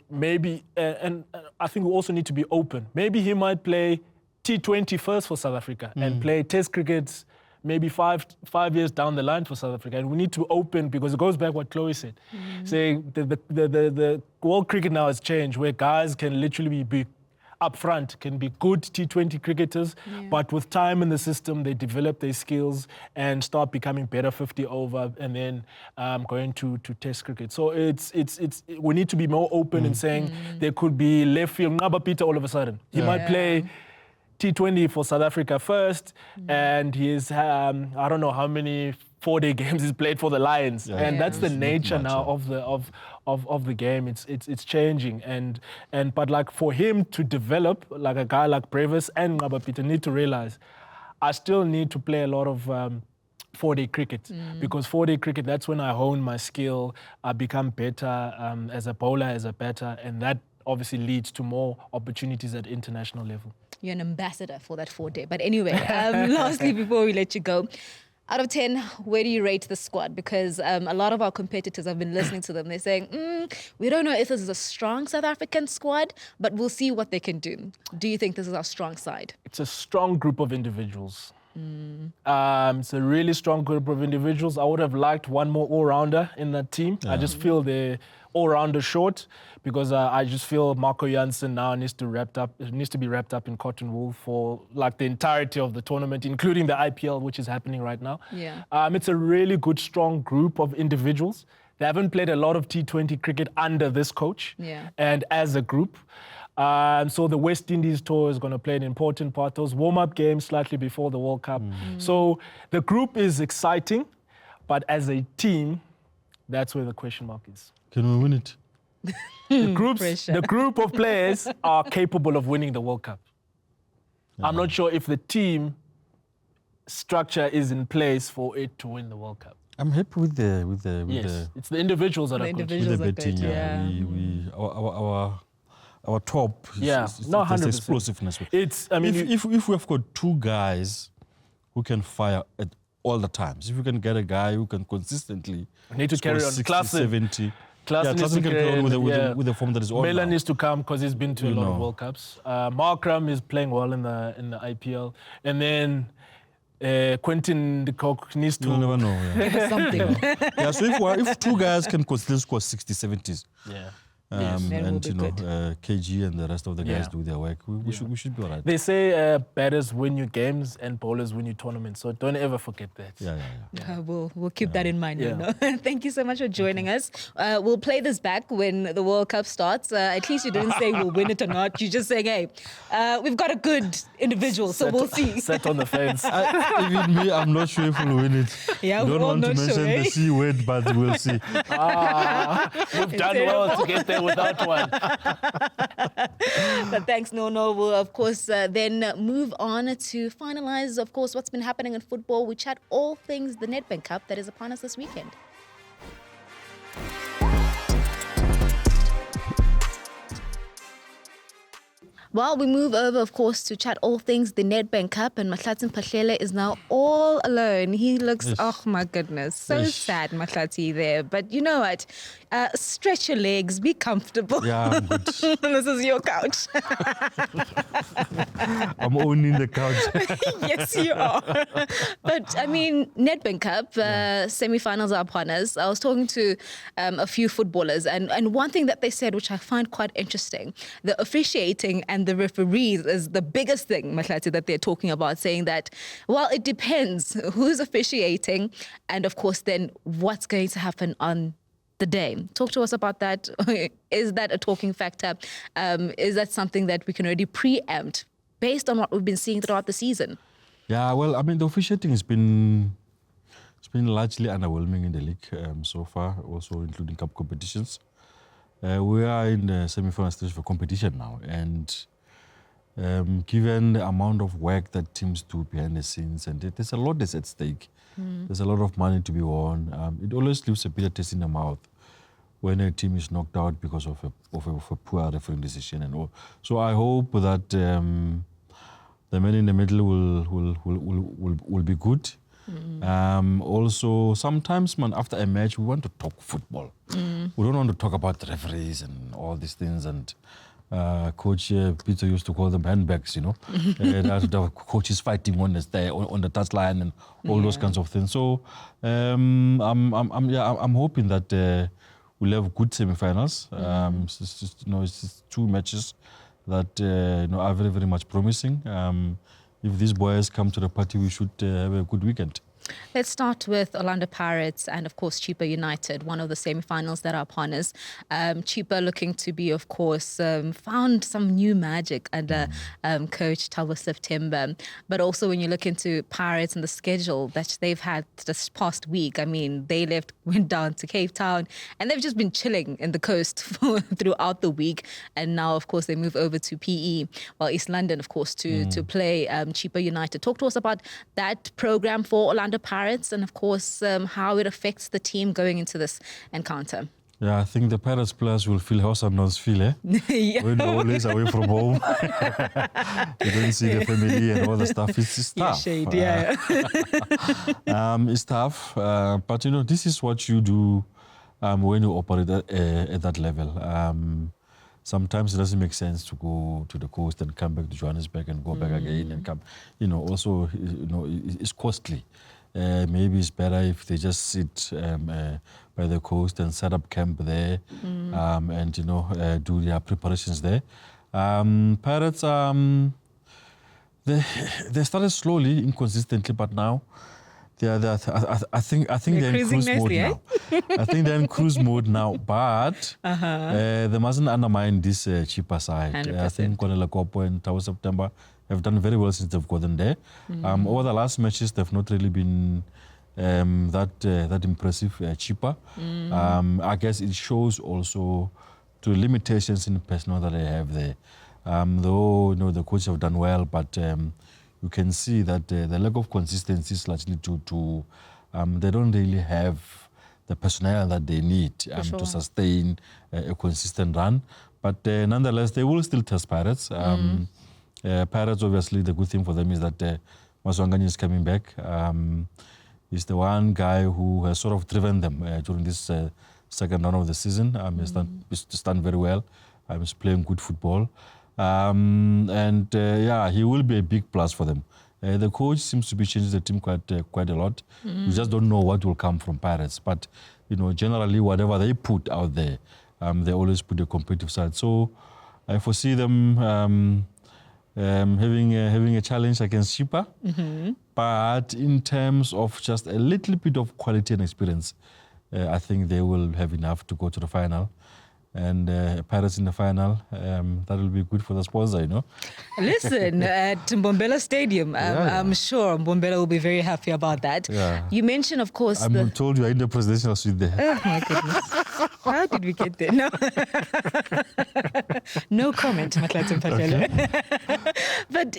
maybe, and I think we also need to be open. Maybe he might play T20 first for South Africa and play Test cricket maybe five years down the line for South Africa. And we need to open, because it goes back what Clauiee said, saying the world cricket now has changed, where guys can literally be up front, can be good T20 cricketers, but with time in the system, they develop their skills and start becoming better 50 over and then going to Test cricket. So we need to be more open in saying there could be left field Ngaba Peter all of a sudden. He might play T20 for South Africa first, and he's, I don't know how many 4-day games he's played for the Lions. And that's the nature now of the game. It's changing. But like for him to develop, like a guy like Brevis and Ngaba Peter need to realize, I still need to play a lot of 4-day cricket, because 4-day cricket, that's when I hone my skill, I become better as a bowler, as a batter, and that obviously leads to more opportunities at international level. You're an ambassador for that 4-day. But anyway, lastly, before we let you go, out of 10, where do you rate the squad? Because a lot of our competitors, I've been listening to them, they're saying, we don't know if this is a strong South African squad, but we'll see what they can do. Do you think this is our strong side? It's a strong group of individuals. It's a really strong group of individuals. I would have liked one more all-rounder in that team. I just feel they're all-rounder short, because I just feel Marco Jansen now needs to be wrapped up in cotton wool for like the entirety of the tournament, including the IPL, which is happening right now. It's a really good, strong group of individuals. They haven't played a lot of T20 cricket under this coach and as a group. So the West Indies tour is going to play an important part. Those warm-up games slightly before the World Cup. So the group is exciting, but as a team, that's where the question mark is. Can we win it? The group of players are capable of winning the World Cup. I'm not sure if the team structure is in place for it to win the World Cup. I'm happy with the it's the individuals that are good. with the betting. Our top there's explosiveness. If we have got two guys who can fire at all the times, if you can get a guy who can consistently need to carry on 60, 70. Klassen can carry on with the form that is on. Mela needs to come because he's been to a lot of World Cups. Markram is playing well in the IPL. And then Quentin de Kock needs to... You'll never know. Something. So if two guys can consistently score 60, 70s, and KG and the rest of the guys do their work, we should be all right. They say batters win you games and bowlers win you tournaments, so don't ever forget that. We'll keep that in mind. You know? Thank you so much for joining us. We'll play this back when the World Cup starts. At least you didn't say we'll win it or not. You're just saying, hey, we've got a good individual, so we'll see. Set on the fence. Even me, I'm not sure if we'll win it. Yeah, don't want to mention the C word, but we'll see. We've done well to get there without one. But thanks, Nono. We'll, of course, then move on to finalize, of course, what's been happening in football. We chat all things the Nedbank Cup that is upon us this weekend. Well, we move over, of course, to chat all things the Nedbank Cup, and Mahlatse Mphahlele is now all alone. He looks, oh my goodness, so sad, Mahlatse there. But you know what? Stretch your legs, be comfortable. Yeah, I'm good. This is your couch. I'm owning the couch. Yes, you are. But I mean, Nedbank Cup semi-finals are upon us. I was talking to a few footballers, and one thing that they said, which I find quite interesting, the officiating and the referees is the biggest thing, Mahlatse, that they're talking about, saying that, well, it depends who's officiating, and of course, then what's going to happen on the day. Talk to us about that. Is that a talking factor? Is that something that we can already preempt based on what we've been seeing throughout the season? Yeah, well, I mean, the officiating has been largely underwhelming in the league so far, also including cup competitions. We are in the semi-final stage for competition now, and given the amount of work that teams do behind the scenes, and there's a lot that's at stake. There's a lot of money to be won. It always leaves a bitter taste in the mouth when a team is knocked out because of a poor refereeing decision and all. So I hope that the men in the middle will be good. Also, sometimes, man, after a match, we want to talk football. We don't want to talk about referees and all these things. And Coach Peter used to call them handbags, you know. The coach is fighting on the touchline and all those kinds of things. So I'm hoping that we'll have good semi-finals. It's just 2 matches that are very, very much promising. If these boys come to the party, we should have a good weekend. Let's start with Orlando Pirates and, of course, Chippa United, one of the semi-finals that are upon us. Chippa looking to be, of course, found some new magic under Coach Thabo September. But also when you look into Pirates and the schedule that they've had this past week, I mean, they went down to Cape Town, and they've just been chilling in the coast throughout the week. And now, of course, they move over to PE, well, East London, of course, to play Chippa United. Talk to us about that program for Orlando Pirates and, of course, how it affects the team going into this encounter. Yeah, I think the Pirates players will feel how some knows feel, eh? Yeah. When they're always away from home. You don't see the family and all the stuff. It's tough. Yeah, it's tough. But, this is what you do when you operate at that level. Sometimes it doesn't make sense to go to the coast and come back to Johannesburg and go back again and come. Also, it's costly. Maybe it's better if they just sit by the coast and set up camp there and, do their preparations there. Pirates, they started slowly, inconsistently, but now I think they're in cruise mode now. I think they're in cruise mode now, but they mustn't undermine this cheaper side. 100%. I think Konela Kopo and Thabo September have done very well since they've gotten there. Over the last matches, they've not really been that impressive, cheaper. I guess it shows also to limitations in personnel that they have there. Though the coaches have done well, but you can see that the lack of consistency is largely due to they don't really have the personnel that they need to sustain a consistent run. But nonetheless, they will still test Pirates. Pirates, obviously, the good thing for them is that Maswangani is coming back. He's the one guy who has sort of driven them during this second round of the season. He's done very well. He's playing good football. He will be a big plus for them. The coach seems to be changing the team quite a lot. You just don't know what will come from Pirates. But, generally, whatever they put out there, they always put a competitive side. So I foresee them having a challenge against Chippa. But in terms of just a little bit of quality and experience, I think they will have enough to go to the final. And Pirates in the final, that will be good for the sponsor, Listen, at Mbombela Stadium, I'm sure Mbombela will be very happy about that. Yeah. You mentioned, of course... I'm told you are in the presidential suite there. Oh, my goodness. How did we get there? No, no comment, Mahlatse Mphahlele. Okay. But,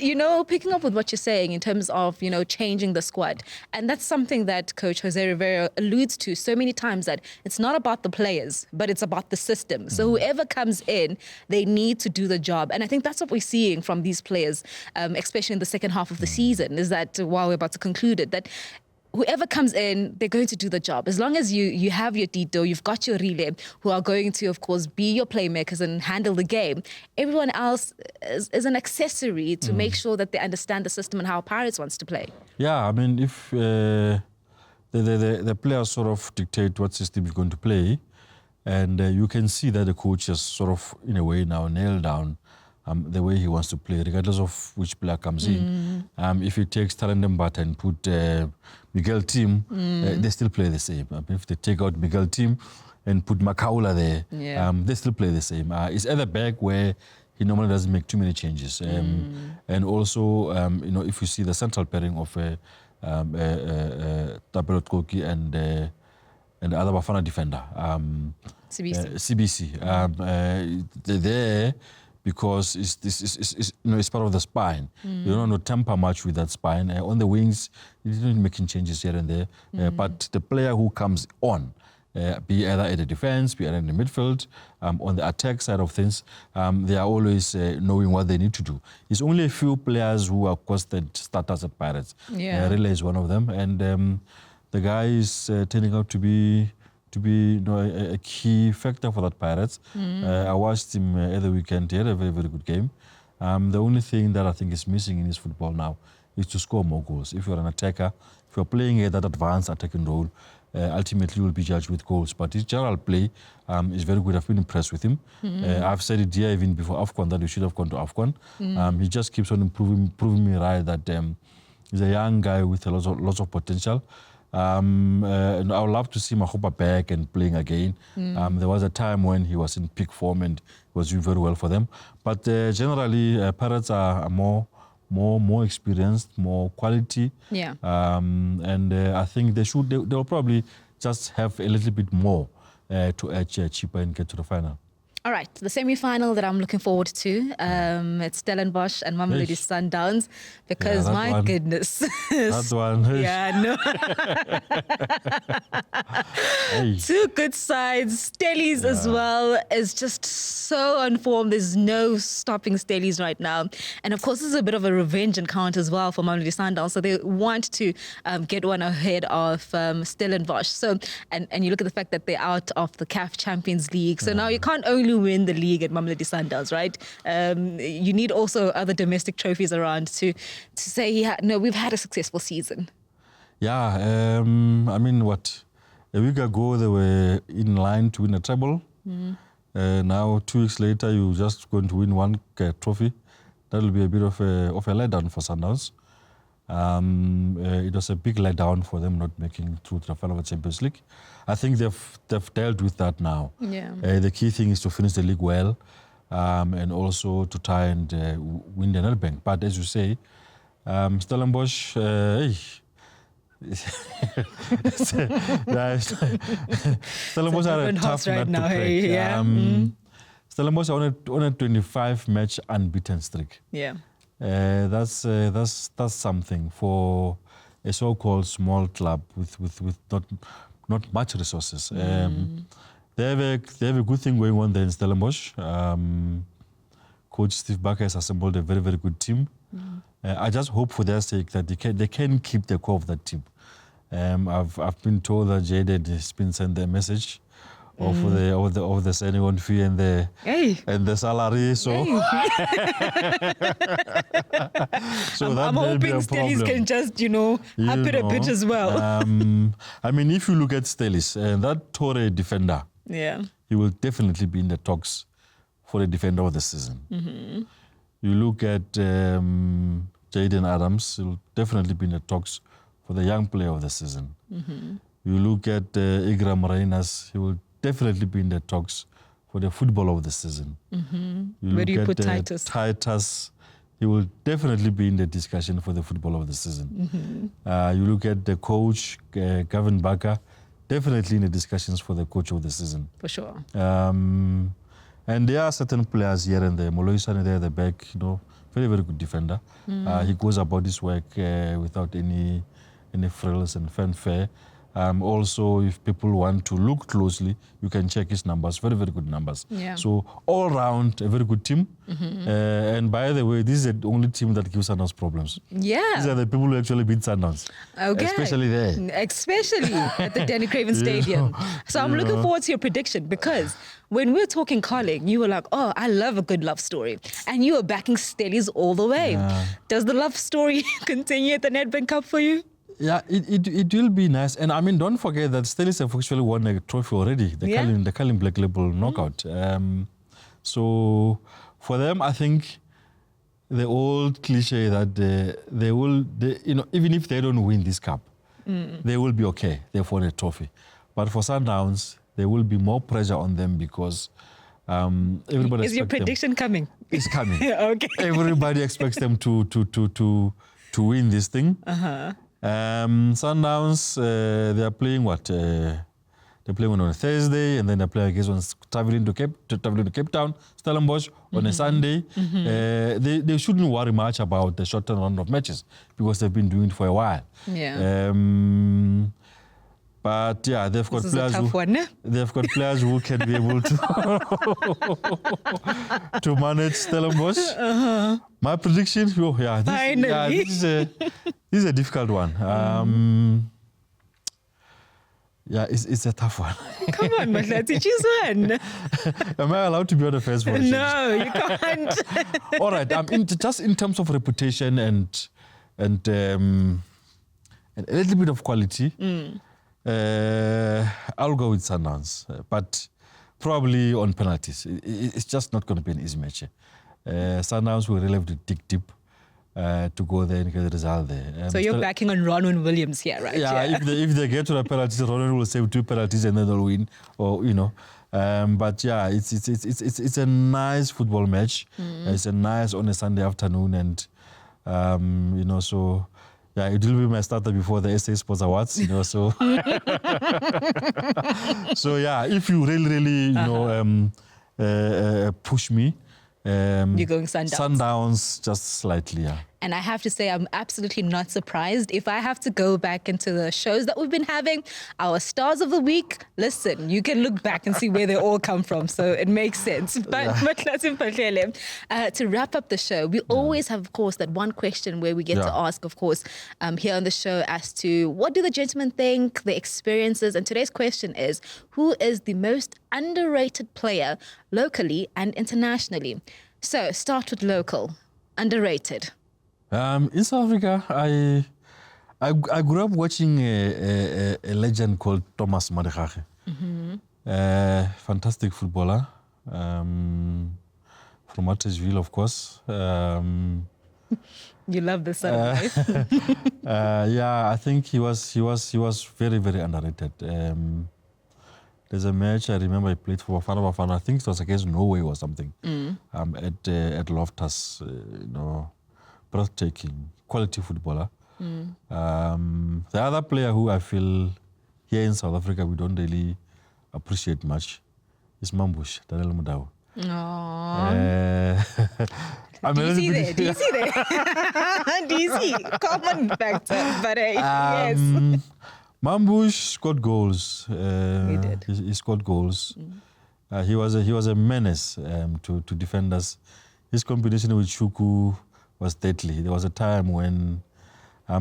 picking up with what you're saying in terms of, changing the squad, and that's something that Coach Jose Rivera alludes to so many times, that it's not about the players, but it's about the system. So whoever comes in, they need to do the job. And I think that's what we're seeing from these players, especially in the second half of the season, is that while we're about to conclude it, that whoever comes in, they're going to do the job. As long as you have your Tito, you've got your relay, who are going to, of course, be your playmakers and handle the game. Everyone else is an accessory to make sure that they understand the system and how Pirates wants to play. Yeah, I mean, if the players sort of dictate what system you're going to play, and you can see that the coach has sort of, in a way now, nailed down the way he wants to play, regardless of which player comes in. If he takes Mbata and put Miguel Tim, they still play the same. I mean, if they take out Miguel Tim and put Makaula there, they still play the same. It's at the back where he normally doesn't make too many changes. And also, if you see the central pairing of Tapelot Koki and the other Bafana defender, CBC. They're there because it's part of the spine. You don't want to temper much with that spine. On the wings, you're not making changes here and there. But the player who comes on, be either at the defense, be either in the midfield, on the attack side of things, they are always knowing what they need to do. It's only a few players who are constant starters at Pirates. Relay is one of them. And the guy is turning out to be a key factor for that Pirates. I watched him at the weekend. He had a very, very good game. The only thing that I think is missing in his football now is to score more goals. If you're an attacker, if you're playing at that advanced attacking role, ultimately you will be judged with goals. But his general play is very good. I've been impressed with him. I've said it here even before AFCON that he should have gone to AFCON. He just keeps on proving me right that he's a young guy with lots of potential. And I would love to see Mahopa back and playing again. There was a time when he was in peak form and was doing very well for them. But generally, Pirates are more experienced, more quality. And I think they'll probably just have a little bit more to edge cheaper and get to the final. All right, the semi-final that I'm looking forward to, it's Stellenbosch and Mamelodi Sundowns, because my goodness. That one. Yeah, no. Two good sides. Stellies as well is just so unformed. There's no stopping Stellies right now. And of course, this is a bit of a revenge encounter as well for Mamelodi Sundowns. So they want to get one ahead of Stellenbosch. So, and you look at the fact that they're out of the CAF Champions League. So now you can't only win the league at Mamelodi Sundowns, right? You need also other domestic trophies around to say, no, we've had a successful season. Yeah, I mean, a week ago they were in line to win a treble. Now 2 weeks later, you're just going to win one trophy. That will be a bit of a letdown for Sundowns. It was a big letdown for them not making through to the final of the Champions League. I think they've dealt with that now. The key thing is to finish the league well, and also to try and win the Nedbank. But as you say, Stellenbosch, Stellenbosch are a tough nut to break. Stellenbosch are on a 25-match unbeaten streak. That's something for a so-called small club with not much resources. They have a good thing going on there in Stellenbosch. Coach Steve Barker has assembled a very, very good team. I just hope for their sake that they can keep the core of that team. I've been told that Jaded has been sent a message of the signing on fee and the salary. So, so I'm hoping Stellies can just, up it a bit as well. I mean, if you look at Stellies, that Torre defender, he will definitely be in the talks for the defender of the season. You look at Jaden Adams, he will definitely be in the talks for the young player of the season. You look at Igram Reinas, he will definitely be in the talks for the football of the season. Where do you put Titus? Titus, he will definitely be in the discussion for the football of the season. You look at the coach, Gavin Barker, definitely in the discussions for the coach of the season. For sure. And there are certain players here and there. Moloisane there at the back, very, very good defender. He goes about his work without any frills and fanfare. Also, if people want to look closely, you can check his numbers. Very, very good numbers. Yeah. So all round, a very good team. And by the way, this is the only team that gives Sundowns problems. Yeah. These are the people who actually beat Sundowns. Okay. Especially there. Especially at the Danny Craven Stadium. So I'm looking forward to your prediction, because when we were talking calling, you were like, oh, I love a good love story. And you were backing Stellies all the way. Yeah. Does the love story continue at the Nedbank Cup for you? Yeah, it will be nice. And I mean, don't forget that Stellies have actually won a trophy already, the Carling Black Label knockout. So for them, I think the old cliche that they will, even if they don't win this cup, they will be okay. They've won a trophy. But for Sundowns, there will be more pressure on them because everybody Is your prediction coming? It's coming. Okay. Everybody expects them to win this thing. Sundowns, they are playing what? They're playing on a Thursday, and then they're playing against one traveling to Cape Town, Stellenbosch on a Sunday. They shouldn't worry much about the short run of matches because they've been doing it for a while. Yeah. But yeah, they've got players who can be able to to manage Stellenbosch. My prediction, this is a difficult one. Yeah, it's a tough one. Come on, Mahlatse, choose one. Am I allowed to be on the first one? No, you can't. All right, just in terms of reputation and a little bit of quality, I'll go with Sundowns, but probably on penalties. It's just not going to be an easy match. Sundowns will really have to dig deep to go there and get the result there. So you're backing on Ronwen Williams here, right? Yeah, if they get to the penalties, Ronwen will save 2 penalties and then they'll win, or but yeah, it's a nice football match. It's a nice on a Sunday afternoon, and so. Yeah, it will be my starter before the SA Sports Awards, so. So yeah, if you really, push me, you're going Sundowns. Sundowns, just slightly, yeah. And I have to say, I'm absolutely not surprised. If I have to go back into the shows that we've been having, our stars of the week, listen, you can look back and see where they all come from. So it makes sense. But Mahlatse Mphahlele, to wrap up the show, we always have, of course, that one question where we get to ask, of course, here on the show as to what do the gentlemen think, the experiences. And today's question is, who is the most underrated player locally and internationally? So start with local, underrated. In South Africa, I grew up watching a legend called Thomas Madegage. Fantastic footballer from Mattersville, of course. You love the son of life. Yeah, I think he was very, very underrated. There's a match I remember he played for Bafana Bafana. I think it was against Norway or something. At Loftus, breathtaking, quality footballer. The other player who I feel here in South Africa we don't really appreciate much is Mambush, Daniel Mudau. Do you see that? Do you see? Common factor, but yes. Mambush scored goals. He did. He scored goals. He was a menace to defenders. His combination with Shuku was deadly. There was a time when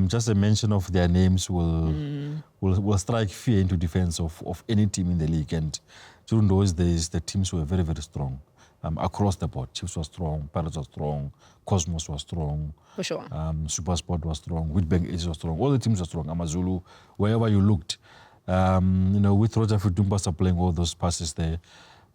just a mention of their names will strike fear into defense of any team in the league. And during those days, the teams were very, very strong across the board. Chiefs was strong, Pirates was strong, Cosmos was strong. For sure. Supersport was strong, Witbank Aces was strong. All the teams were strong. Amazulu, wherever you looked. With Roger Futumpas playing all those passes there.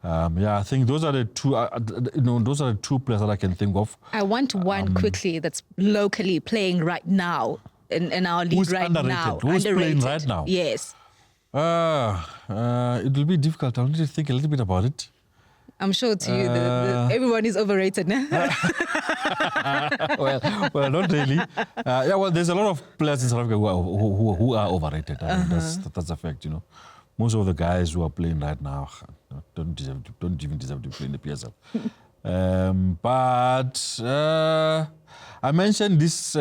I think those are the two. Those are the two players that I can think of. I want one quickly that's locally playing right now in our league who's right underrated? now. Who's underrated. playing right now? Yes. It will be difficult. I need to think a little bit about it. I'm sure to you, everyone is overrated now. well, not really. There's a lot of players in South Africa who are overrated. I mean, that's a fact, Most of the guys who are playing right now don't even deserve to play in the PSL. But I mentioned this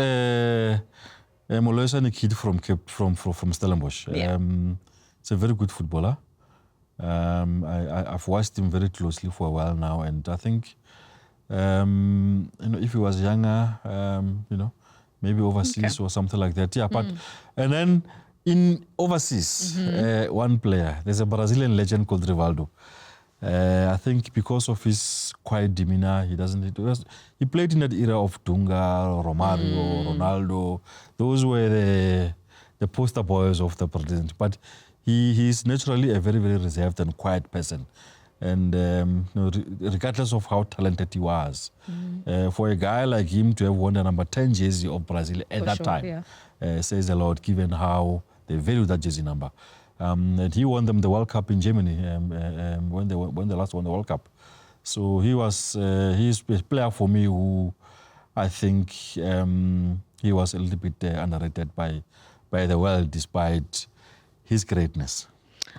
Moloisa is a kid from Stellenbosch. Yeah. He's a very good footballer. I've watched him very closely for a while now, and I think if he was younger, maybe overseas or something like that. Yeah, but and then in overseas, one player, there's a Brazilian legend called Rivaldo. I think because of his quiet demeanor, he played in that era of Dunga, Romario, Ronaldo. Those were the poster boys of the president. But he is naturally a very, very reserved and quiet person. And regardless of how talented he was, for a guy like him to have won the number 10 jersey of Brazil at that time says a lot, given how they value that jersey number. And he won them the World Cup in Germany when they last won the World Cup. So he's a player for me who I think he was a little bit underrated by the world despite his greatness.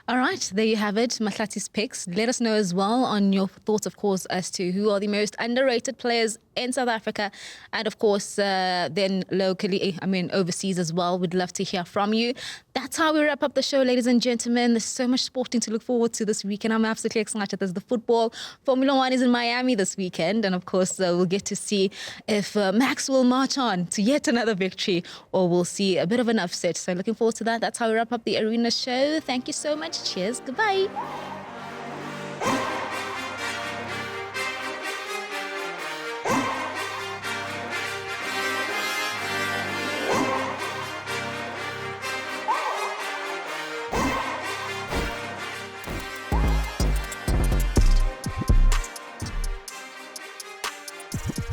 All right, there you have it, Mahlatse's picks. Let us know as well on your thoughts, of course, as to who are the most underrated players in South Africa, and of course, then locally, overseas as well. We'd love to hear from you. That's how we wrap up the show, ladies and gentlemen. There's so much sporting to look forward to this weekend. I'm absolutely excited. There's the football. Formula One is in Miami this weekend, and of course, we'll get to see if Max will march on to yet another victory, or we'll see a bit of an upset. So looking forward to that. That's how we wrap up the Arena show. Thank you so much. Cheers. Goodbye.